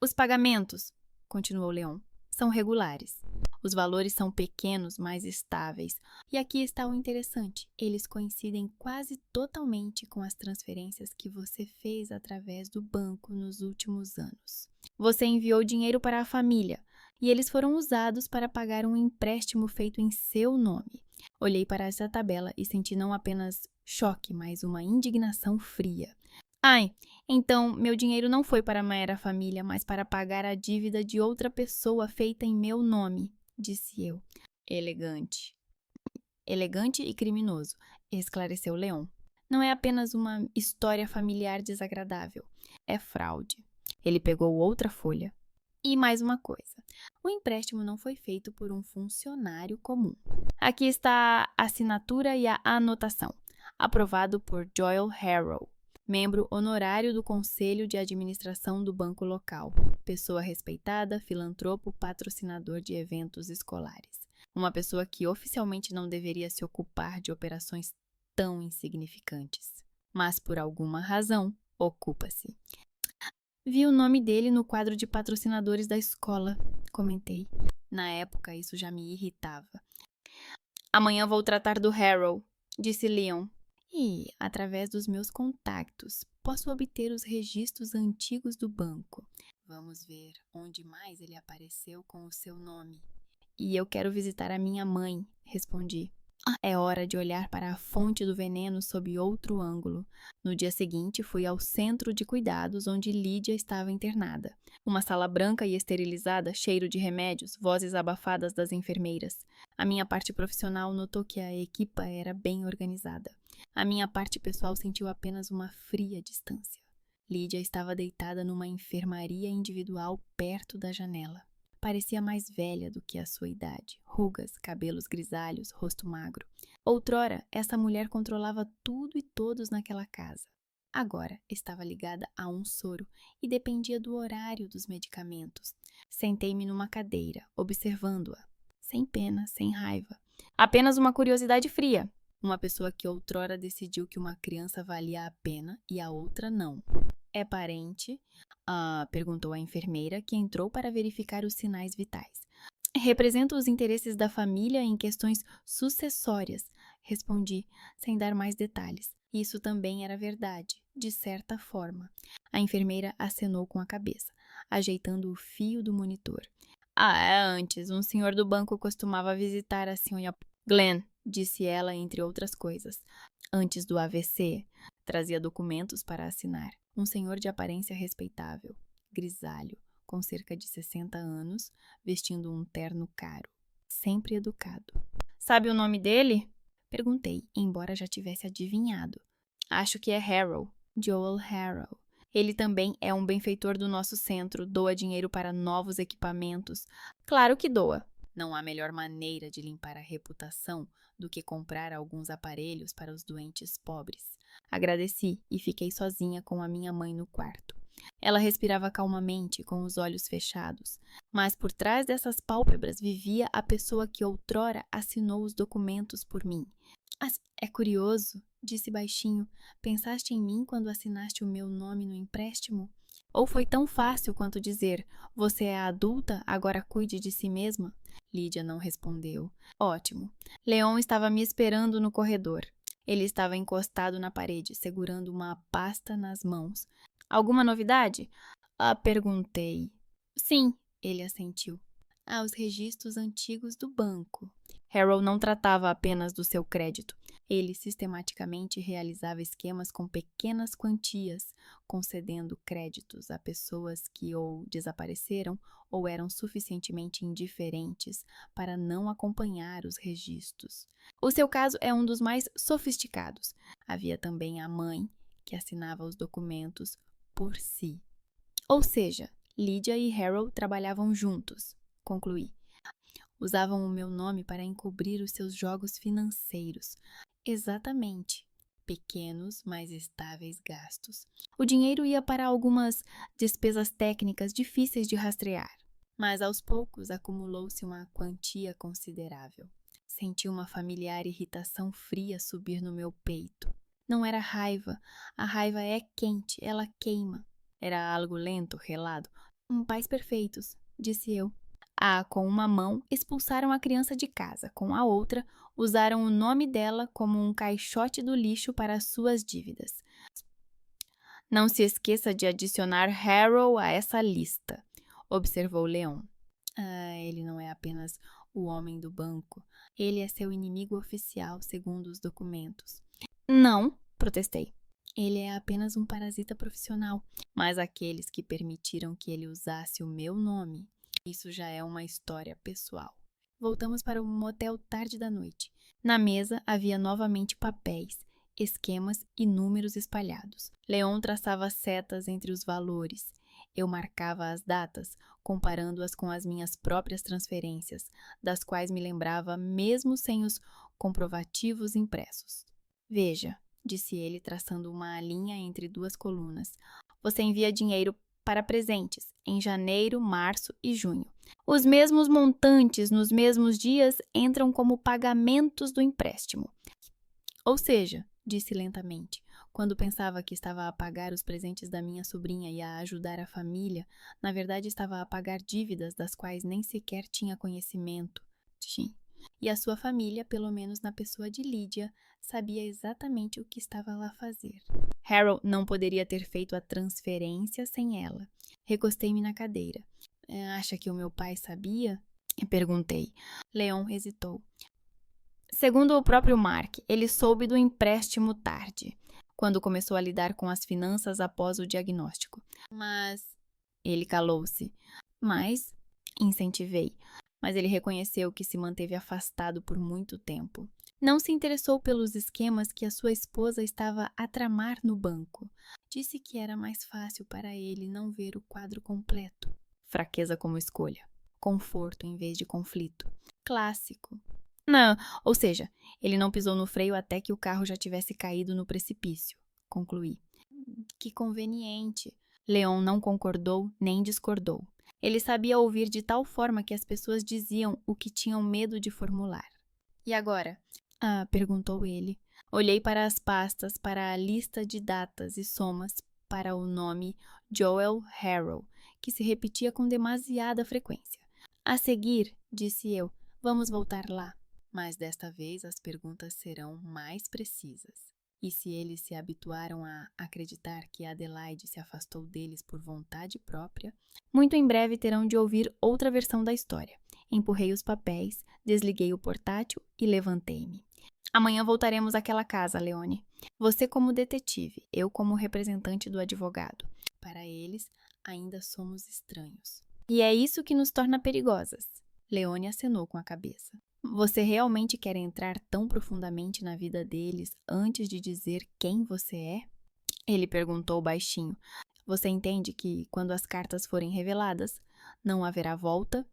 Os pagamentos, continuou Leon, são regulares. Os valores são pequenos, mas estáveis. E aqui está o interessante. Eles coincidem quase totalmente com as transferências que você fez através do banco nos últimos anos. Você enviou dinheiro para a família e eles foram usados para pagar um empréstimo feito em seu nome. Olhei para essa tabela e senti não apenas choque, mas uma indignação fria. Então, meu dinheiro não foi para a mera família, mas para pagar a dívida de outra pessoa feita em meu nome, disse eu. Elegante. Elegante e criminoso, esclareceu Leon. Não é apenas uma história familiar desagradável, é fraude. Ele pegou outra folha. E mais uma coisa, o empréstimo não foi feito por um funcionário comum. Aqui está a assinatura e a anotação. aprovado por Joel Harrow, membro honorário do Conselho de Administração do banco local, pessoa respeitada, filantropo, patrocinador de eventos escolares. Uma pessoa que oficialmente não deveria se ocupar de operações tão insignificantes, mas por alguma razão ocupa-se. Vi o nome dele no quadro de patrocinadores da escola, comentei. Na época, isso já me irritava. Amanhã vou tratar do Harrow, disse Leon. E, através dos meus contactos, posso obter os registros antigos do banco. Vamos ver onde mais ele apareceu com o seu nome. E eu quero visitar a minha mãe, respondi. É hora de olhar para a fonte do veneno sob outro ângulo. No dia seguinte, fui ao centro de cuidados onde Lídia estava internada. Uma sala branca e esterilizada, cheiro de remédios, vozes abafadas das enfermeiras. A minha parte profissional notou que a equipa era bem organizada. A minha parte pessoal sentiu apenas uma fria distância. Lídia estava deitada numa enfermaria individual perto da janela. Parecia mais velha do que a sua idade. Rugas, cabelos grisalhos, rosto magro. Outrora, essa mulher controlava tudo e todos naquela casa. Agora, estava ligada a um soro e dependia do horário dos medicamentos. Sentei-me numa cadeira, observando-a. Sem pena, sem raiva. Apenas uma curiosidade fria. Uma pessoa que outrora decidiu que uma criança valia a pena e a outra não. É parente? Perguntou a enfermeira, que entrou para verificar os sinais vitais. Represento os interesses da família em questões sucessórias, respondi, sem dar mais detalhes. Isso também era verdade, de certa forma. A enfermeira acenou com a cabeça, ajeitando o fio do monitor. Antes, um senhor do banco costumava visitar a senhora Glenn, disse ela, entre outras coisas. Antes do AVC, trazia documentos para assinar. Um senhor de aparência respeitável, grisalho, com cerca de 60 anos, vestindo um terno caro, sempre educado. Sabe o nome dele? Perguntei, embora já tivesse adivinhado. Acho que é Harrow, Joel Harrow. Ele também é um benfeitor do nosso centro, doa dinheiro para novos equipamentos. Claro que doa. Não há melhor maneira de limpar a reputação do que comprar alguns aparelhos para os doentes pobres. Agradeci e fiquei sozinha com a minha mãe no quarto. Ela respirava calmamente, com os olhos fechados, mas por trás dessas pálpebras vivia a pessoa que outrora assinou os documentos por mim. É curioso, disse baixinho. Pensaste em mim quando assinaste o meu nome no empréstimo? Ou foi tão fácil quanto dizer, você é adulta, agora cuide de si mesma? Lídia não respondeu. Ótimo. Leon estava me esperando no corredor. Ele estava encostado na parede, segurando uma pasta nas mãos. Alguma novidade? Perguntei. Sim, ele assentiu. Os registros antigos do banco. Harrow não tratava apenas do seu crédito. Ele sistematicamente realizava esquemas com pequenas quantias, concedendo créditos a pessoas que ou desapareceram ou eram suficientemente indiferentes para não acompanhar os registros. O seu caso é um dos mais sofisticados. Havia também a mãe, que assinava os documentos por si. Ou seja, Lídia e Harrow trabalhavam juntos, concluí. Usavam o meu nome para encobrir os seus jogos financeiros. Exatamente. Pequenos, mas estáveis gastos. O dinheiro ia para algumas despesas técnicas difíceis de rastrear, mas aos poucos acumulou-se uma quantia considerável. Senti uma familiar irritação fria subir no meu peito. Não era raiva. A raiva é quente, ela queima. Era algo lento, relado. Pais perfeitos, disse eu. Com uma mão, expulsaram a criança de casa. Com a outra, usaram o nome dela como um caixote do lixo para suas dívidas. Não se esqueça de adicionar Harrow a essa lista, observou Leon. Ele não é apenas o homem do banco. Ele é seu inimigo oficial, segundo os documentos. Não, protestei. Ele é apenas um parasita profissional. Mas aqueles que permitiram que ele usasse o meu nome, isso já é uma história pessoal. Voltamos para o motel tarde da noite. Na mesa havia novamente papéis, esquemas e números espalhados. Leon traçava setas entre os valores. Eu marcava as datas, comparando-as com as minhas próprias transferências, das quais me lembrava mesmo sem os comprovativos impressos. Veja, disse ele, traçando uma linha entre duas colunas. Você envia dinheiro para presentes em janeiro, março e junho. Os mesmos montantes nos mesmos dias entram como pagamentos do empréstimo. Ou seja, disse lentamente, quando pensava que estava a pagar os presentes da minha sobrinha e a ajudar a família, na verdade estava a pagar dívidas das quais nem sequer tinha conhecimento. Sim. E a sua família, pelo menos na pessoa de Lydia, sabia exatamente o que estava lá a fazer. Harold não poderia ter feito a transferência sem ela. Recostei-me na cadeira. Acha que o meu pai sabia? Perguntei. Leon hesitou. Segundo o próprio Mark, ele soube do empréstimo tarde, quando começou a lidar com as finanças após o diagnóstico. Mas... Ele calou-se. Mas... Incentivei. Mas ele reconheceu que se manteve afastado por muito tempo. Não se interessou pelos esquemas que a sua esposa estava a tramar no banco. Disse que era mais fácil para ele não ver o quadro completo. Fraqueza como escolha. Conforto em vez de conflito. Clássico. Não, ou seja, ele não pisou no freio até que o carro já tivesse caído no precipício, concluí. Que conveniente. Leon não concordou nem discordou. Ele sabia ouvir de tal forma que as pessoas diziam o que tinham medo de formular. E agora? Perguntou ele. Olhei para as pastas, para a lista de datas e somas, para o nome Joel Harrow, que se repetia com demasiada frequência. A seguir, disse eu, vamos voltar lá. Mas desta vez as perguntas serão mais precisas. E se eles se habituaram a acreditar que Adelaide se afastou deles por vontade própria, muito em breve terão de ouvir outra versão da história. Empurrei os papéis, desliguei o portátil e levantei-me. Amanhã voltaremos àquela casa, Leone. Você como detetive, eu como representante do advogado. Para eles, ainda somos estranhos. E é isso que nos torna perigosas. Leone acenou com a cabeça. Você realmente quer entrar tão profundamente na vida deles antes de dizer quem você é? Ele perguntou baixinho. Você entende que, quando as cartas forem reveladas, não haverá volta?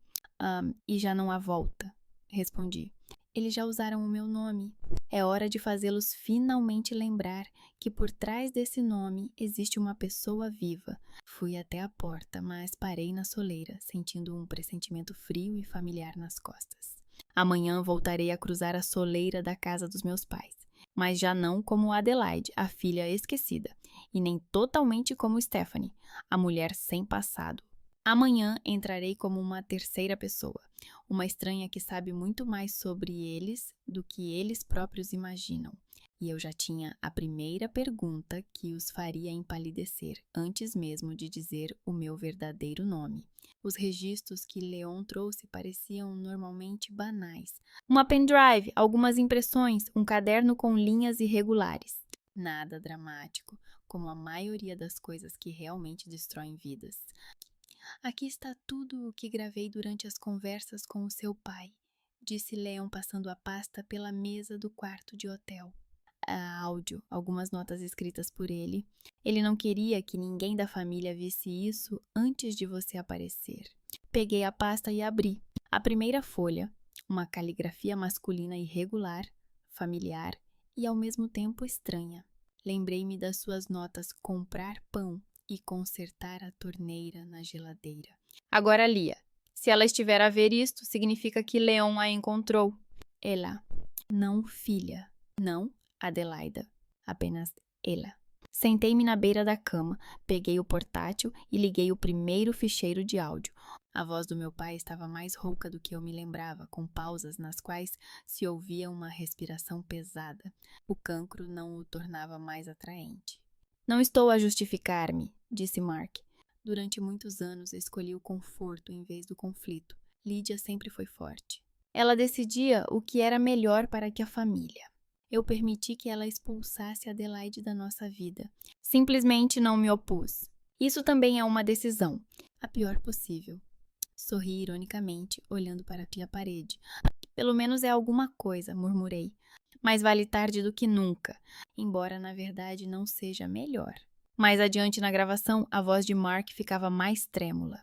E já não há volta, respondi. Eles já usaram o meu nome. É hora de fazê-los finalmente lembrar que por trás desse nome existe uma pessoa viva. Fui até a porta, mas parei na soleira, sentindo um pressentimento frio e familiar nas costas. Amanhã voltarei a cruzar a soleira da casa dos meus pais, mas já não como Adelaide, a filha esquecida, e nem totalmente como Stephanie, a mulher sem passado. Amanhã entrarei como uma terceira pessoa, uma estranha que sabe muito mais sobre eles do que eles próprios imaginam. E eu já tinha a primeira pergunta que os faria empalidecer antes mesmo de dizer o meu verdadeiro nome. Os registros que Leon trouxe pareciam normalmente banais. Uma pendrive, algumas impressões, um caderno com linhas irregulares. Nada dramático, como a maioria das coisas que realmente destroem vidas. Aqui está tudo o que gravei durante as conversas com o seu pai, disse Leon passando a pasta pela mesa do quarto de hotel. Áudio, algumas notas escritas por ele. Ele não queria que ninguém da família visse isso antes de você aparecer. Peguei a pasta e abri. A primeira folha, uma caligrafia masculina irregular, familiar e ao mesmo tempo estranha. Lembrei-me das suas notas comprar pão e consertar a torneira na geladeira. Agora lia. Se ela estiver a ver isto, significa que Leon a encontrou. Ela, não filha, não Adelaida, apenas ela. Sentei-me na beira da cama, peguei o portátil e liguei o primeiro ficheiro de áudio. A voz do meu pai estava mais rouca do que eu me lembrava, com pausas nas quais se ouvia uma respiração pesada. O cancro não o tornava mais atraente. Não estou a justificar-me, disse Mark. Durante muitos anos escolhi o conforto em vez do conflito. Lydia sempre foi forte. Ela decidia o que era melhor para que a família. Eu permiti que ela expulsasse Adelaide da nossa vida. Simplesmente não me opus. Isso também é uma decisão, a pior possível. Sorri ironicamente, olhando para a parede. Pelo menos é alguma coisa, murmurei. Mais vale tarde do que nunca, embora na verdade não seja melhor. Mais adiante na gravação, a voz de Mark ficava mais trêmula.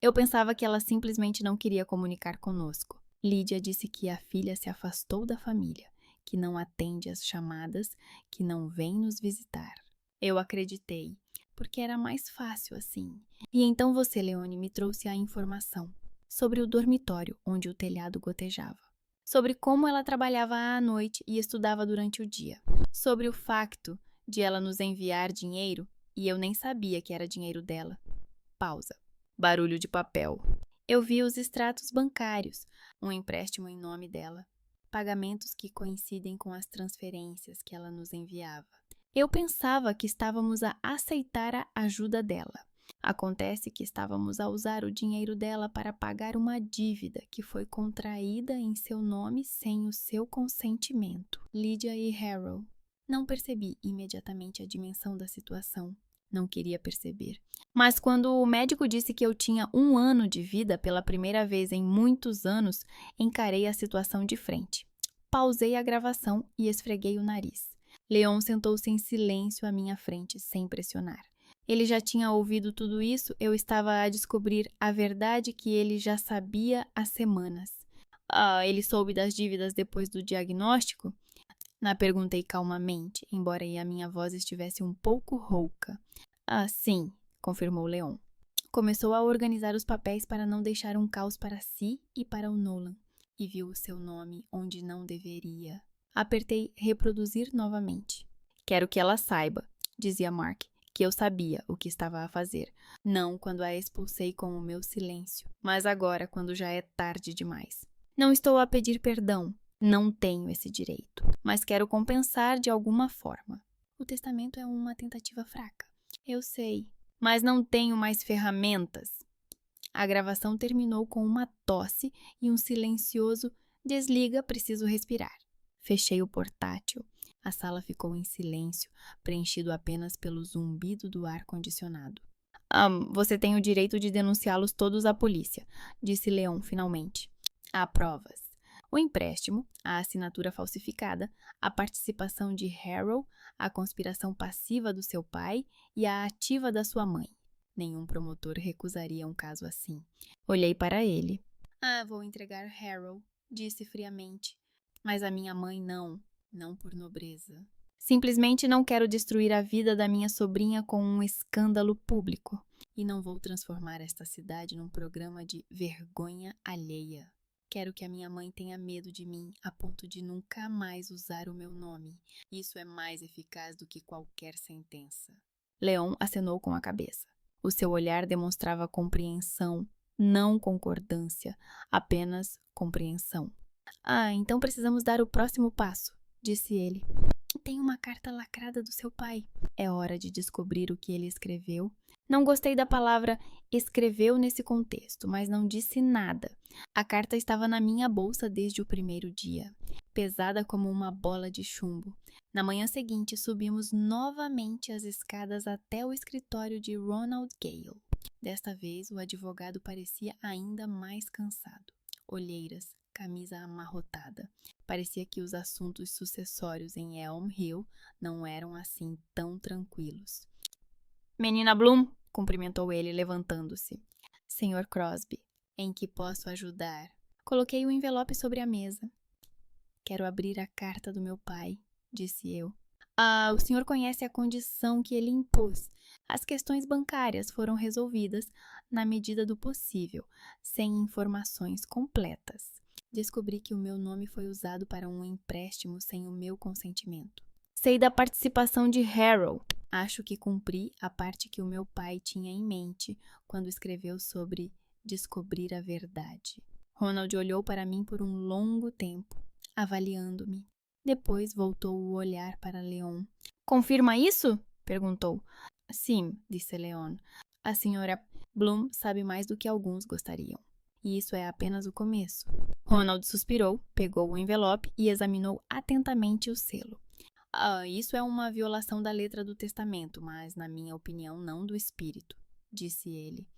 Eu pensava que ela simplesmente não queria comunicar conosco. Lydia disse que a filha se afastou da família, que não atende às chamadas, que não vem nos visitar. Eu acreditei, porque era mais fácil assim. E então você, Leone, me trouxe a informação sobre o dormitório onde o telhado gotejava, sobre como ela trabalhava à noite e estudava durante o dia, sobre o facto de ela nos enviar dinheiro e eu nem sabia que era dinheiro dela. Pausa. Barulho de papel. Eu vi os extratos bancários, um empréstimo em nome dela, pagamentos que coincidem com as transferências que ela nos enviava. Eu pensava que estávamos a aceitar a ajuda dela. Acontece que estávamos a usar o dinheiro dela para pagar uma dívida que foi contraída em seu nome sem o seu consentimento. Lydia e Harold. Não percebi imediatamente a dimensão da situação. Não queria perceber. Mas quando o médico disse que eu tinha 1 ano de vida pela primeira vez em muitos anos, encarei a situação de frente. Pausei a gravação e esfreguei o nariz. Leon sentou-se em silêncio à minha frente, sem pressionar. Ele já tinha ouvido tudo isso, eu estava a descobrir a verdade que ele já sabia há semanas. Ele soube das dívidas depois do diagnóstico? Perguntei calmamente, embora a minha voz estivesse um pouco rouca. Sim, confirmou Leon. Começou a organizar os papéis para não deixar um caos para si e para o Nolan, e viu o seu nome onde não deveria. Apertei reproduzir novamente. Quero que ela saiba, dizia Mark, que eu sabia o que estava a fazer. Não quando a expulsei com o meu silêncio, mas agora quando já é tarde demais. Não estou a pedir perdão. Não tenho esse direito, mas quero compensar de alguma forma. O testamento é uma tentativa fraca. Eu sei, mas não tenho mais ferramentas. A gravação terminou com uma tosse e um silencioso desliga, preciso respirar. Fechei o portátil. A sala ficou em silêncio, preenchido apenas pelo zumbido do ar-condicionado. Você tem o direito de denunciá-los todos à polícia, disse Leon finalmente. Há provas. O empréstimo, a assinatura falsificada, a participação de Harold, a conspiração passiva do seu pai e a ativa da sua mãe. Nenhum promotor recusaria um caso assim. Olhei para ele. Vou entregar Harold, disse friamente. Mas a minha mãe não por nobreza. Simplesmente não quero destruir a vida da minha sobrinha com um escândalo público. E não vou transformar esta cidade num programa de vergonha alheia. Quero que a minha mãe tenha medo de mim a ponto de nunca mais usar o meu nome. Isso é mais eficaz do que qualquer sentença. Leon acenou com a cabeça. O seu olhar demonstrava compreensão, não concordância, apenas compreensão. Então precisamos dar o próximo passo, disse ele. Tem uma carta lacrada do seu pai. É hora de descobrir o que ele escreveu. Não gostei da palavra escreveu nesse contexto, mas não disse nada. A carta estava na minha bolsa desde o primeiro dia, pesada como uma bola de chumbo. Na manhã seguinte, subimos novamente as escadas até o escritório de Ronald Gale. Desta vez, o advogado parecia ainda mais cansado. Olheiras, camisa amarrotada. Parecia que os assuntos sucessórios em Elm Hill não eram assim tão tranquilos. Menina Bloom, cumprimentou ele, levantando-se. Sr. Crosby, em que posso ajudar? Coloquei o envelope sobre a mesa. Quero abrir a carta do meu pai, disse eu. O senhor conhece a condição que ele impôs. As questões bancárias foram resolvidas na medida do possível, sem informações completas. Descobri que o meu nome foi usado para um empréstimo sem o meu consentimento. Sei da participação de Harold. Acho que cumpri a parte que o meu pai tinha em mente quando escreveu sobre descobrir a verdade. Ronald olhou para mim por um longo tempo, avaliando-me. Depois voltou o olhar para Leon. Confirma isso? Perguntou. Sim, disse Leon. A senhora Bloom sabe mais do que alguns gostariam. E isso é apenas o começo. Ronald suspirou, pegou o envelope e examinou atentamente o selo. Isso é uma violação da letra do testamento, mas, na minha opinião, não do espírito, disse ele.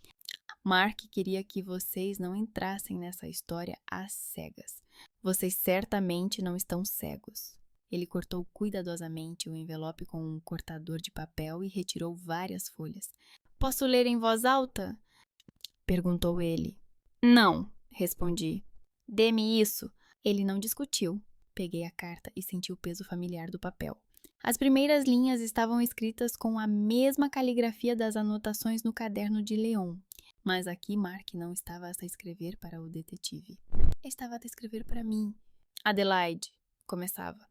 Mark queria que vocês não entrassem nessa história às cegas. Vocês certamente não estão cegos. Ele cortou cuidadosamente o envelope com um cortador de papel e retirou várias folhas. Posso ler em voz alta? Perguntou ele. Não, respondi. Dê-me isso. Ele não discutiu. Peguei a carta e senti o peso familiar do papel. As primeiras linhas estavam escritas com a mesma caligrafia das anotações no caderno de Leon. Mas aqui Mark não estava a escrever para o detetive. Estava a escrever para mim. Adelaide, começava.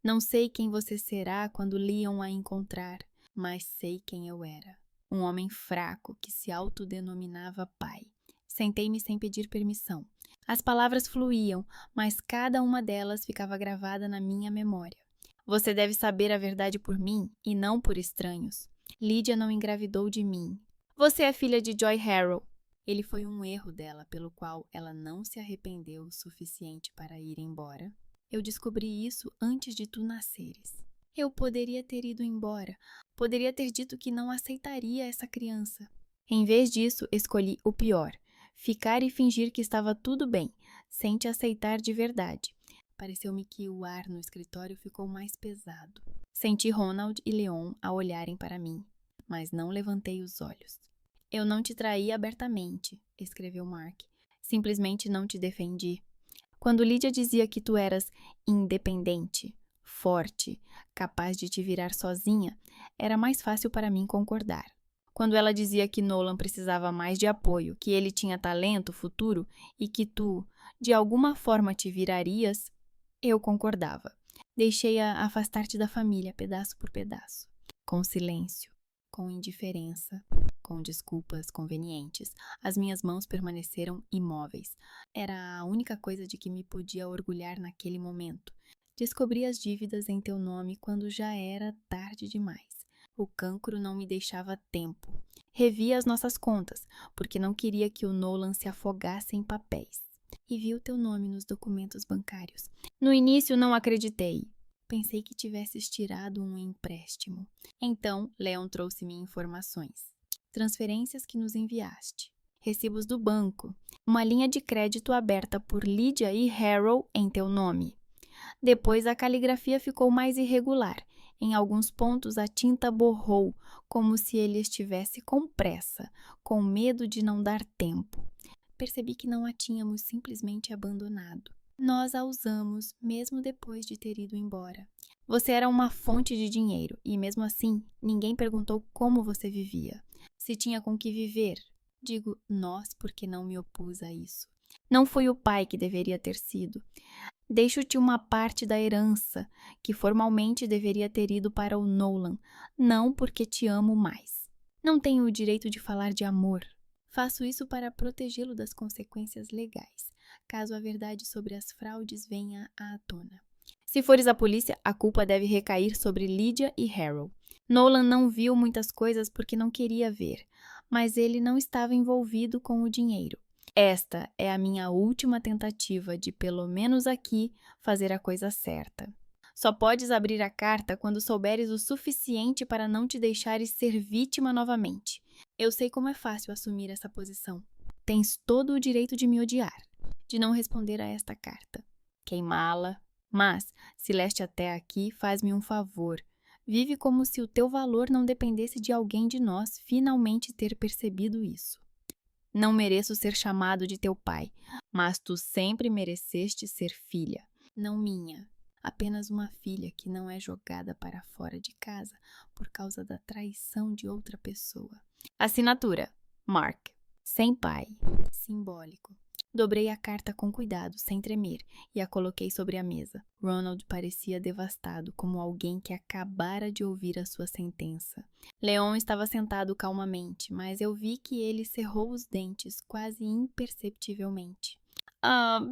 Não sei quem você será quando Leon a encontrar, mas sei quem eu era. Um homem fraco que se autodenominava pai. Sentei-me sem pedir permissão. As palavras fluíam, mas cada uma delas ficava gravada na minha memória. Você deve saber a verdade por mim e não por estranhos. Lydia não engravidou de mim. Você é filha de Joy Harrow. Ele foi um erro dela, pelo qual ela não se arrependeu o suficiente para ir embora. Eu descobri isso antes de tu nasceres. Eu poderia ter ido embora. Poderia ter dito que não aceitaria essa criança. Em vez disso, escolhi o pior. Ficar e fingir que estava tudo bem, sem te aceitar de verdade. Pareceu-me que o ar no escritório ficou mais pesado. Senti Ronald e Leon a olharem para mim, mas não levantei os olhos. Eu não te traí abertamente, escreveu Mark. Simplesmente não te defendi. Quando Lydia dizia que tu eras independente, forte, capaz de te virar sozinha, era mais fácil para mim concordar. Quando ela dizia que Nolan precisava mais de apoio, que ele tinha talento, futuro e que tu, de alguma forma, te virarias, eu concordava. Deixei-a afastar-te da família, pedaço por pedaço. Com silêncio, com indiferença, com desculpas convenientes. As minhas mãos permaneceram imóveis. Era a única coisa de que me podia orgulhar naquele momento. Descobri as dívidas em teu nome quando já era tarde demais. O cancro não me deixava tempo. Revi as nossas contas, porque não queria que o Nolan se afogasse em papéis. E vi o teu nome nos documentos bancários. No início não acreditei. Pensei que tivesses tirado um empréstimo. Então, Leon trouxe-me informações. Transferências que nos enviaste. Recibos do banco. Uma linha de crédito aberta por Lydia e Harrow em teu nome. Depois a caligrafia ficou mais irregular. Em alguns pontos a tinta borrou, como se ele estivesse com pressa, com medo de não dar tempo. Percebi que não a tínhamos simplesmente abandonado. Nós a usamos, mesmo depois de ter ido embora. Você era uma fonte de dinheiro, e mesmo assim, ninguém perguntou como você vivia. Se tinha com que viver. Digo nós porque não me opus a isso. Não foi o pai que deveria ter sido. Deixo-te uma parte da herança, que formalmente deveria ter ido para o Nolan, não porque te amo mais. Não tenho o direito de falar de amor. Faço isso para protegê-lo das consequências legais, caso a verdade sobre as fraudes venha à tona. Se fores à polícia, a culpa deve recair sobre Lydia e Harrow. Nolan não viu muitas coisas porque não queria ver, mas ele não estava envolvido com o dinheiro. Esta é a minha última tentativa de, pelo menos aqui, fazer a coisa certa. Só podes abrir a carta quando souberes o suficiente para não te deixares ser vítima novamente. Eu sei como é fácil assumir essa posição. Tens todo o direito de me odiar, de não responder a esta carta, queimá-la. Mas, se leste até aqui, faz-me um favor. Vive como se o teu valor não dependesse de alguém de nós finalmente ter percebido isso. Não mereço ser chamado de teu pai, mas tu sempre mereceste ser filha, não minha. Apenas uma filha que não é jogada para fora de casa por causa da traição de outra pessoa. Assinatura: Mark. Sem pai. Simbólico. Dobrei a carta com cuidado, sem tremer, e a coloquei sobre a mesa. Ronald parecia devastado, como alguém que acabara de ouvir a sua sentença. Leon estava sentado calmamente, mas eu vi que ele cerrou os dentes quase imperceptivelmente.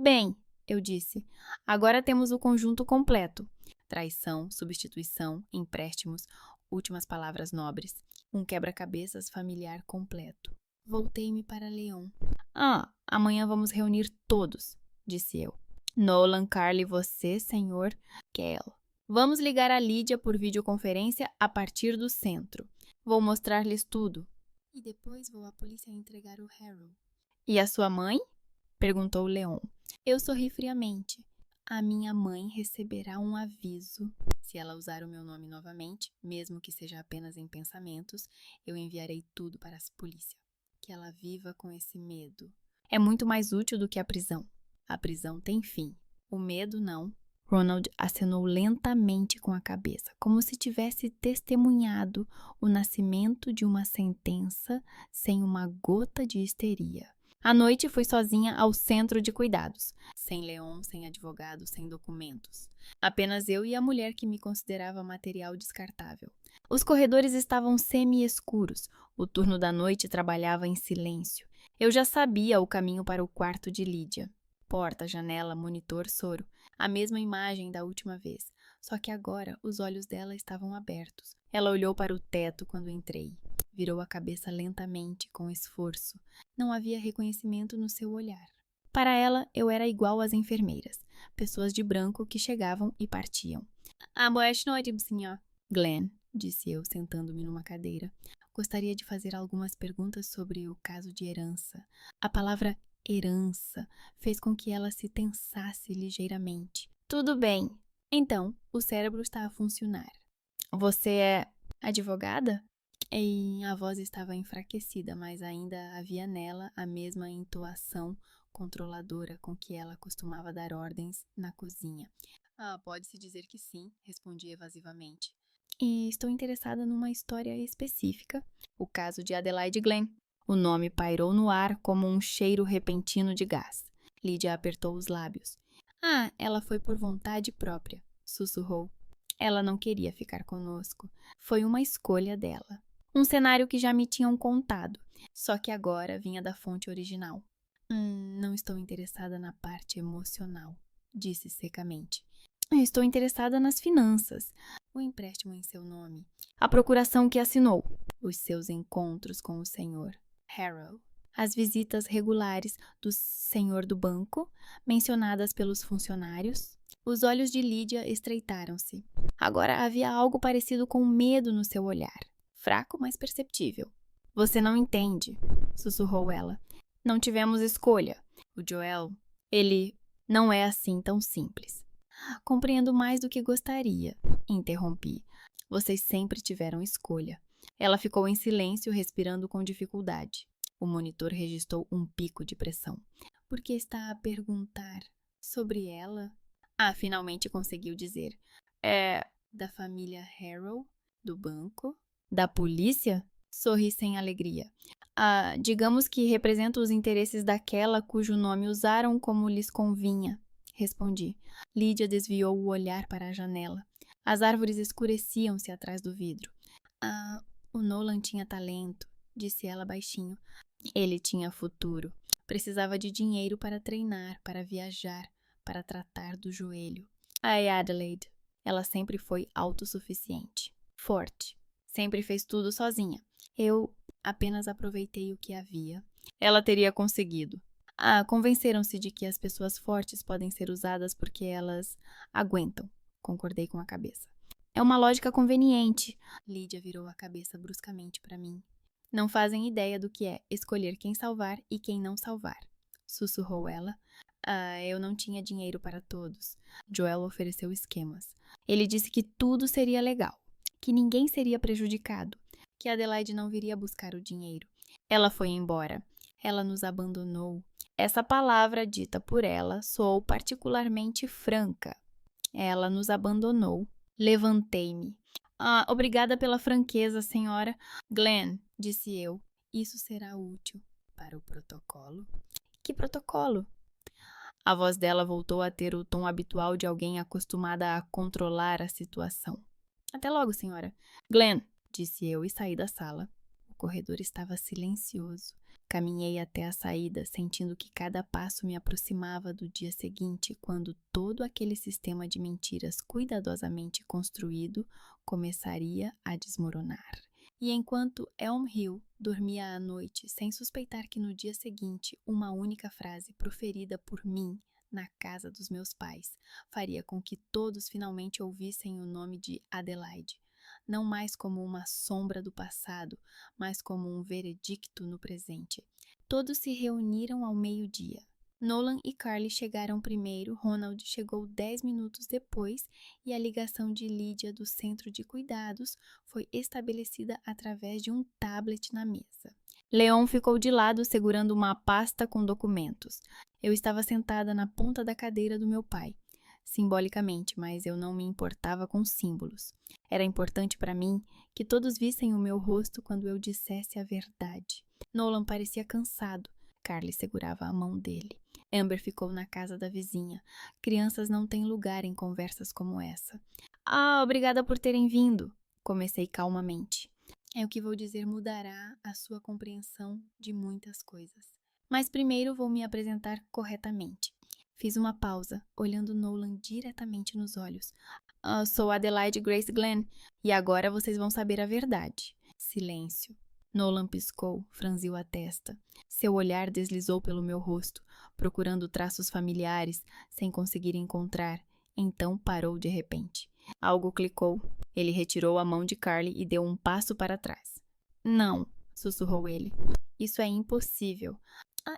Bem, eu disse. Agora temos o conjunto completo. Traição, substituição, empréstimos, últimas palavras nobres. Um quebra-cabeças familiar completo. Voltei-me para Leon. Amanhã vamos reunir todos, disse eu. Nolan, Carly, você, senhor Kell. Vamos ligar a Lydia por videoconferência a partir do centro. Vou mostrar-lhes tudo. E depois vou à polícia entregar o Harrow. E a sua mãe? Perguntou Leon. Eu sorri friamente. A minha mãe receberá um aviso. Se ela usar o meu nome novamente, mesmo que seja apenas em pensamentos, eu enviarei tudo para a polícia. Que ela viva com esse medo. É muito mais útil do que a prisão. A prisão tem fim. O medo não. Ronald acenou lentamente com a cabeça, como se tivesse testemunhado o nascimento de uma sentença sem uma gota de histeria. À noite fui sozinha ao centro de cuidados, sem Leon, sem advogado, sem documentos. Apenas eu e a mulher que me considerava material descartável. Os corredores estavam semi-escuros, o turno da noite trabalhava em silêncio. Eu já sabia o caminho para o quarto de Lydia. Porta, janela, monitor, soro. A mesma imagem da última vez, só que agora os olhos dela estavam abertos. Ela olhou para o teto quando entrei. Virou a cabeça lentamente, com esforço. Não havia reconhecimento no seu olhar. Para ela, eu era igual às enfermeiras, pessoas de branco que chegavam e partiam. Boa noite, senhor. Glenn, disse eu, sentando-me numa cadeira. Gostaria de fazer algumas perguntas sobre o caso de herança. A palavra herança fez com que ela se tensasse ligeiramente. Tudo bem. Então, o cérebro está a funcionar. Você é advogada? E a voz estava enfraquecida, mas ainda havia nela a mesma entoação controladora com que ela costumava dar ordens na cozinha. Pode-se dizer que sim, respondi evasivamente. E estou interessada numa história específica, o caso de Adelaide Glenn. O nome pairou no ar como um cheiro repentino de gás. Lydia apertou os lábios. Ela foi por vontade própria, sussurrou. Ela não queria ficar conosco. Foi uma escolha dela. Um cenário que já me tinham contado, só que agora vinha da fonte original. Não estou interessada na parte emocional, disse secamente. Estou interessada nas finanças. O empréstimo em seu nome. A procuração que assinou. Os seus encontros com o senhor Harrow. As visitas regulares do senhor do banco, mencionadas pelos funcionários. Os olhos de Lydia estreitaram-se. Agora havia algo parecido com medo no seu olhar. Fraco, mas perceptível. Você não entende, sussurrou ela. Não tivemos escolha. O Joel, ele não é assim tão simples. Compreendo mais do que gostaria, interrompi. Vocês sempre tiveram escolha. Ela ficou em silêncio, respirando com dificuldade. O monitor registrou um pico de pressão. Por que está a perguntar sobre ela? Finalmente conseguiu dizer. É da família Harrow, do banco? Da polícia? Sorri sem alegria. Digamos que represento os interesses daquela cujo nome usaram como lhes convinha, respondi. Lydia desviou o olhar para a janela. As árvores escureciam-se atrás do vidro. O Nolan tinha talento, disse ela baixinho. Ele tinha futuro. Precisava de dinheiro para treinar, para viajar, para tratar do joelho. Adelaide. Ela sempre foi autossuficiente. Forte. Sempre fez tudo sozinha. Eu apenas aproveitei o que havia. Ela teria conseguido. Convenceram-se de que as pessoas fortes podem ser usadas porque elas aguentam. Concordei com a cabeça. É uma lógica conveniente. Lydia virou a cabeça bruscamente para mim. Não fazem ideia do que é escolher quem salvar e quem não salvar. Sussurrou ela. Eu não tinha dinheiro para todos. Joel ofereceu esquemas. Ele disse que tudo seria legal, que ninguém seria prejudicado, que Adelaide não viria buscar o dinheiro. Ela foi embora. Ela nos abandonou. Essa palavra dita por ela soou particularmente franca. Ela nos abandonou. Levantei-me. Obrigada pela franqueza, senhora. Glenn, disse eu, isso será útil para o protocolo. Que protocolo? A voz dela voltou a ter o tom habitual de alguém acostumada a controlar a situação. Até logo, senhora. Glenn, disse eu e saí da sala. O corredor estava silencioso. Caminhei até a saída, sentindo que cada passo me aproximava do dia seguinte, quando todo aquele sistema de mentiras cuidadosamente construído começaria a desmoronar. E enquanto Elm Hill dormia à noite, sem suspeitar que no dia seguinte uma única frase proferida por mim na casa dos meus pais faria com que todos finalmente ouvissem o nome de Adelaide, não mais como uma sombra do passado, mas como um veredicto no presente. Todos se reuniram ao meio-dia. Nolan e Carly chegaram primeiro, Ronald chegou 10 minutos depois e a ligação de Lydia do centro de cuidados foi estabelecida através de um tablet na mesa. Leon ficou de lado segurando uma pasta com documentos. Eu estava sentada na ponta da cadeira do meu pai. simbolicamente, mas eu não me importava com símbolos. Era importante para mim que todos vissem o meu rosto quando eu dissesse a verdade. Nolan parecia cansado. Carly segurava a mão dele. Amber ficou na casa da vizinha. Crianças não têm lugar em conversas como essa. Obrigada por terem vindo, comecei calmamente. É o que vou dizer mudará a sua compreensão de muitas coisas. Mas primeiro vou me apresentar corretamente. Fiz uma pausa, olhando Nolan diretamente nos olhos. Sou Adelaide Grace Glenn, e agora vocês vão saber a verdade. Silêncio. Nolan piscou, franziu a testa. Seu olhar deslizou pelo meu rosto, procurando traços familiares, sem conseguir encontrar. Então parou de repente. Algo clicou. Ele retirou a mão de Carly e deu um passo para trás. Não, sussurrou ele. Isso é impossível.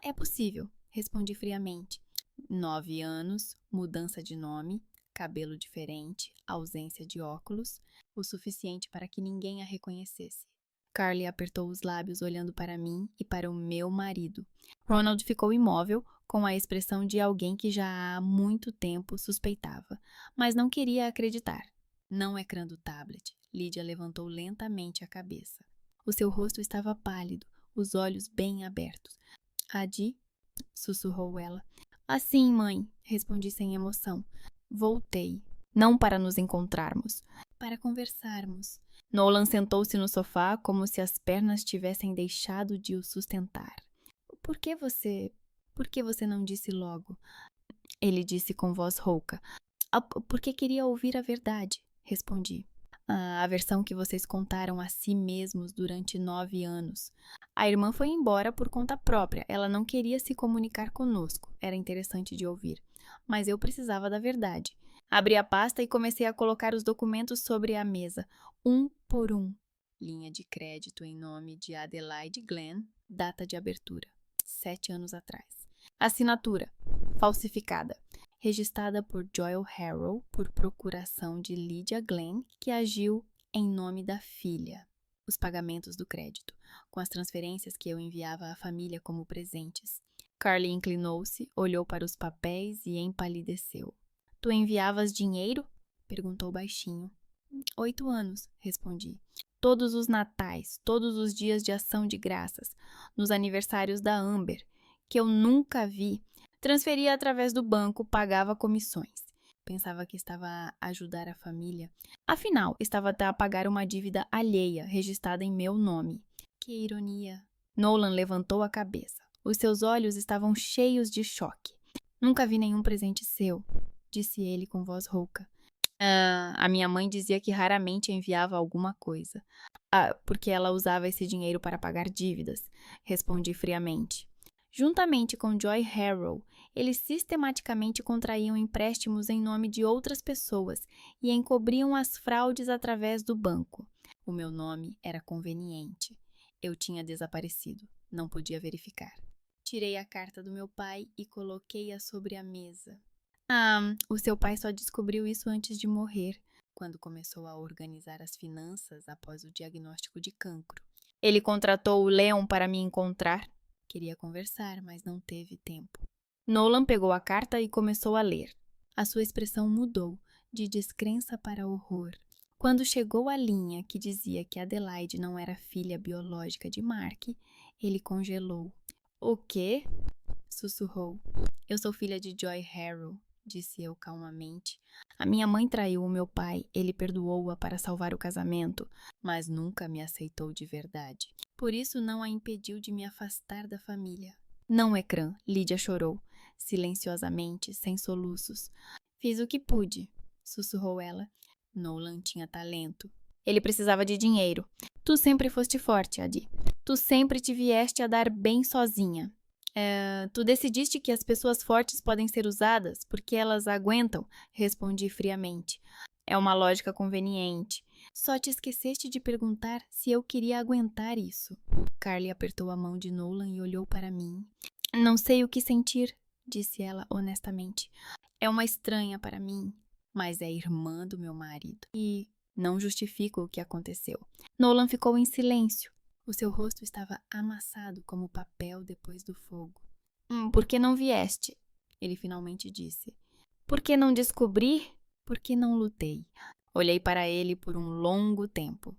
É possível, respondi friamente. 9 anos, mudança de nome, cabelo diferente, ausência de óculos, o suficiente para que ninguém a reconhecesse. Carly apertou os lábios olhando para mim e para o meu marido. Ronald ficou imóvel, com a expressão de alguém que já há muito tempo suspeitava, mas não queria acreditar. Não o ecrã do tablet. Lydia levantou lentamente a cabeça. O seu rosto estava pálido, os olhos bem abertos. Adi? Sussurrou ela. Sim, mãe, respondi sem emoção. Voltei. Não para nos encontrarmos, para conversarmos. Nolan sentou-se no sofá como se as pernas tivessem deixado de o sustentar. Por que você não disse logo? Ele disse com voz rouca. Porque queria ouvir a verdade, respondi. A versão que vocês contaram a si mesmos durante 9 anos. A irmã foi embora por conta própria. Ela não queria se comunicar conosco. Era interessante de ouvir. Mas eu precisava da verdade. Abri a pasta e comecei a colocar os documentos sobre a mesa, um por um. Linha de crédito em nome de Adelaide Glenn, data de abertura, 7 anos atrás. Assinatura, falsificada. Registrada por Joel Harrow por procuração de Lydia Glenn, que agiu em nome da filha. Os pagamentos do crédito, com as transferências que eu enviava à família como presentes. Carly inclinou-se, olhou para os papéis e empalideceu. Tu enviavas dinheiro? Perguntou baixinho. 8 anos, respondi. Todos os natais, todos os dias de ação de graças, nos aniversários da Amber, que eu nunca vi. Transferia através do banco, pagava comissões. Pensava que estava a ajudar a família. Afinal, estava a pagar uma dívida alheia, registrada em meu nome. Que ironia. Nolan levantou a cabeça. Os seus olhos estavam cheios de choque. Nunca vi nenhum presente seu, disse ele com voz rouca. A minha mãe dizia que raramente enviava alguma coisa. Porque ela usava esse dinheiro para pagar dívidas, respondi friamente. Juntamente com Joy Harrow, eles sistematicamente contraíam empréstimos em nome de outras pessoas e encobriam as fraudes através do banco. O meu nome era conveniente. Eu tinha desaparecido. Não podia verificar. Tirei a carta do meu pai e coloquei-a sobre a mesa. O seu pai só descobriu isso antes de morrer, quando começou a organizar as finanças após o diagnóstico de cancro. Ele contratou o Leon para me encontrar. Queria conversar, mas não teve tempo. Nolan pegou a carta e começou a ler. A sua expressão mudou, de descrença para horror. Quando chegou à linha que dizia que Adelaide não era filha biológica de Mark, ele congelou. O quê? Sussurrou. Eu sou filha de Joy Harrow, disse eu calmamente. A minha mãe traiu o meu pai, ele perdoou-a para salvar o casamento, mas nunca me aceitou de verdade. Por isso não a impediu de me afastar da família. Não, ecrã, Lydia chorou, silenciosamente, sem soluços. Fiz o que pude, sussurrou ela. Nolan tinha talento. Ele precisava de dinheiro. Tu sempre foste forte, Adi. Tu sempre te vieste a dar bem sozinha. Tu decidiste que as pessoas fortes podem ser usadas porque elas aguentam, respondi friamente. É uma lógica conveniente. Só te esqueceste de perguntar se eu queria aguentar isso. Carly apertou a mão de Nolan e olhou para mim. Não sei o que sentir, disse ela honestamente. É uma estranha para mim, mas é irmã do meu marido. E não justifica o que aconteceu. Nolan ficou em silêncio. O seu rosto estava amassado como papel depois do fogo. Por que não vieste? Ele finalmente disse. Por que não descobrir? Por que não lutei? Olhei para ele por um longo tempo.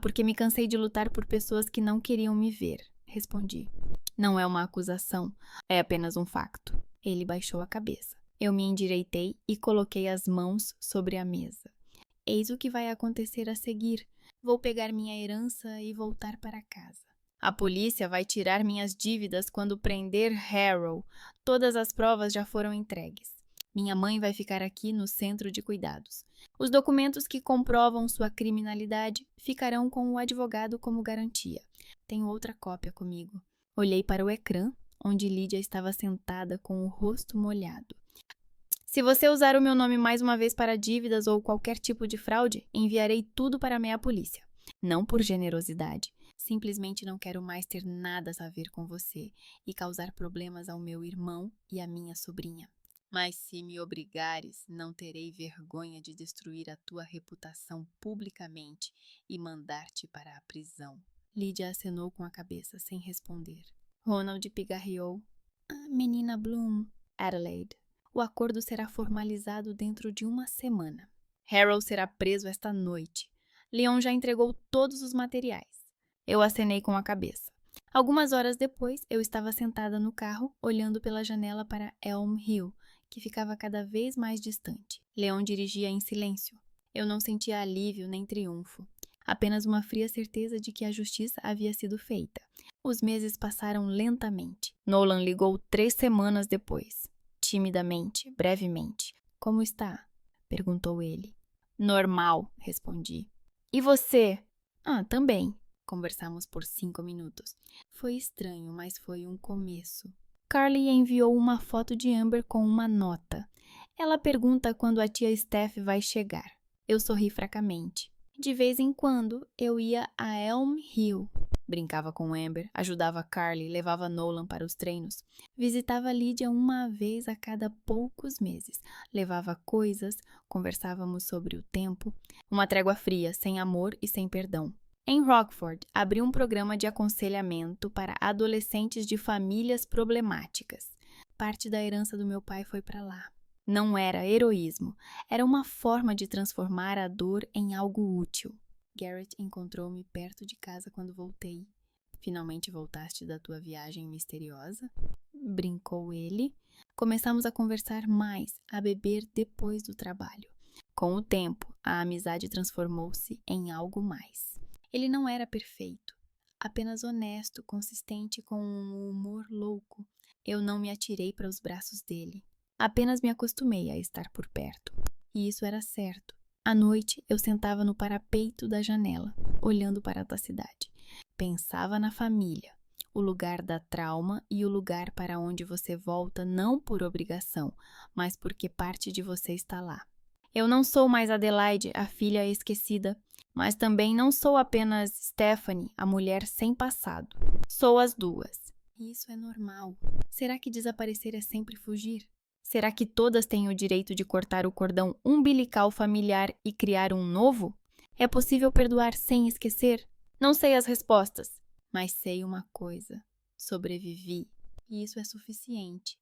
Porque me cansei de lutar por pessoas que não queriam me ver, respondi. Não é uma acusação, é apenas um facto. Ele baixou a cabeça. Eu me endireitei e coloquei as mãos sobre a mesa. Eis o que vai acontecer a seguir. Vou pegar minha herança e voltar para casa. A polícia vai tirar minhas dívidas quando prender Harrow. Todas as provas já foram entregues. Minha mãe vai ficar aqui no centro de cuidados. Os documentos que comprovam sua criminalidade ficarão com o advogado como garantia. Tenho outra cópia comigo. Olhei para o ecrã, onde Lydia estava sentada com o rosto molhado. Se você usar o meu nome mais uma vez para dívidas ou qualquer tipo de fraude, enviarei tudo para a minha polícia. Não por generosidade. Simplesmente não quero mais ter nada a ver com você e causar problemas ao meu irmão e à minha sobrinha. Mas se me obrigares, não terei vergonha de destruir a tua reputação publicamente e mandar-te para a prisão. Lydia acenou com a cabeça, sem responder. Ronald pigarreou. Menina Bloom, Adelaide. O acordo será formalizado dentro de uma semana. Harrow será preso esta noite. Leon já entregou todos os materiais. Eu acenei com a cabeça. Algumas horas depois, eu estava sentada no carro, olhando pela janela para Elm Hill, que ficava cada vez mais distante. Leon dirigia em silêncio. Eu não sentia alívio nem triunfo. Apenas uma fria certeza de que a justiça havia sido feita. Os meses passaram lentamente. Nolan ligou 3 semanas depois. Timidamente, brevemente. Como está? Perguntou ele. Normal, respondi. E você? Também. Conversamos por 5 minutos. Foi estranho, mas foi um começo. Carly enviou uma foto de Amber com uma nota. Ela pergunta quando a tia Steph vai chegar. Eu sorri fracamente. De vez em quando, eu ia a Elm Hill. Brincava com Amber, ajudava Carly, levava Nolan para os treinos. Visitava Lydia uma vez a cada poucos meses. Levava coisas, conversávamos sobre o tempo. Uma trégua fria, sem amor e sem perdão. Em Rockford, abri um programa de aconselhamento para adolescentes de famílias problemáticas. Parte da herança do meu pai foi para lá. Não era heroísmo, era uma forma de transformar a dor em algo útil. Garrett encontrou-me perto de casa quando voltei. Finalmente voltaste da tua viagem misteriosa? Brincou ele. Começamos a conversar mais, a beber depois do trabalho. Com o tempo, a amizade transformou-se em algo mais. Ele não era perfeito, apenas honesto, consistente com um humor louco. Eu não me atirei para os braços dele. Apenas me acostumei a estar por perto. E isso era certo. À noite, eu sentava no parapeito da janela, olhando para a cidade. Pensava na família, o lugar da trauma e o lugar para onde você volta não por obrigação, mas porque parte de você está lá. Eu não sou mais Adelaide, a filha esquecida, mas também não sou apenas Stephanie, a mulher sem passado. Sou as duas. E isso é normal. Será que desaparecer é sempre fugir? Será que todas têm o direito de cortar o cordão umbilical familiar e criar um novo? É possível perdoar sem esquecer? Não sei as respostas, mas sei uma coisa. Sobrevivi, e isso é suficiente.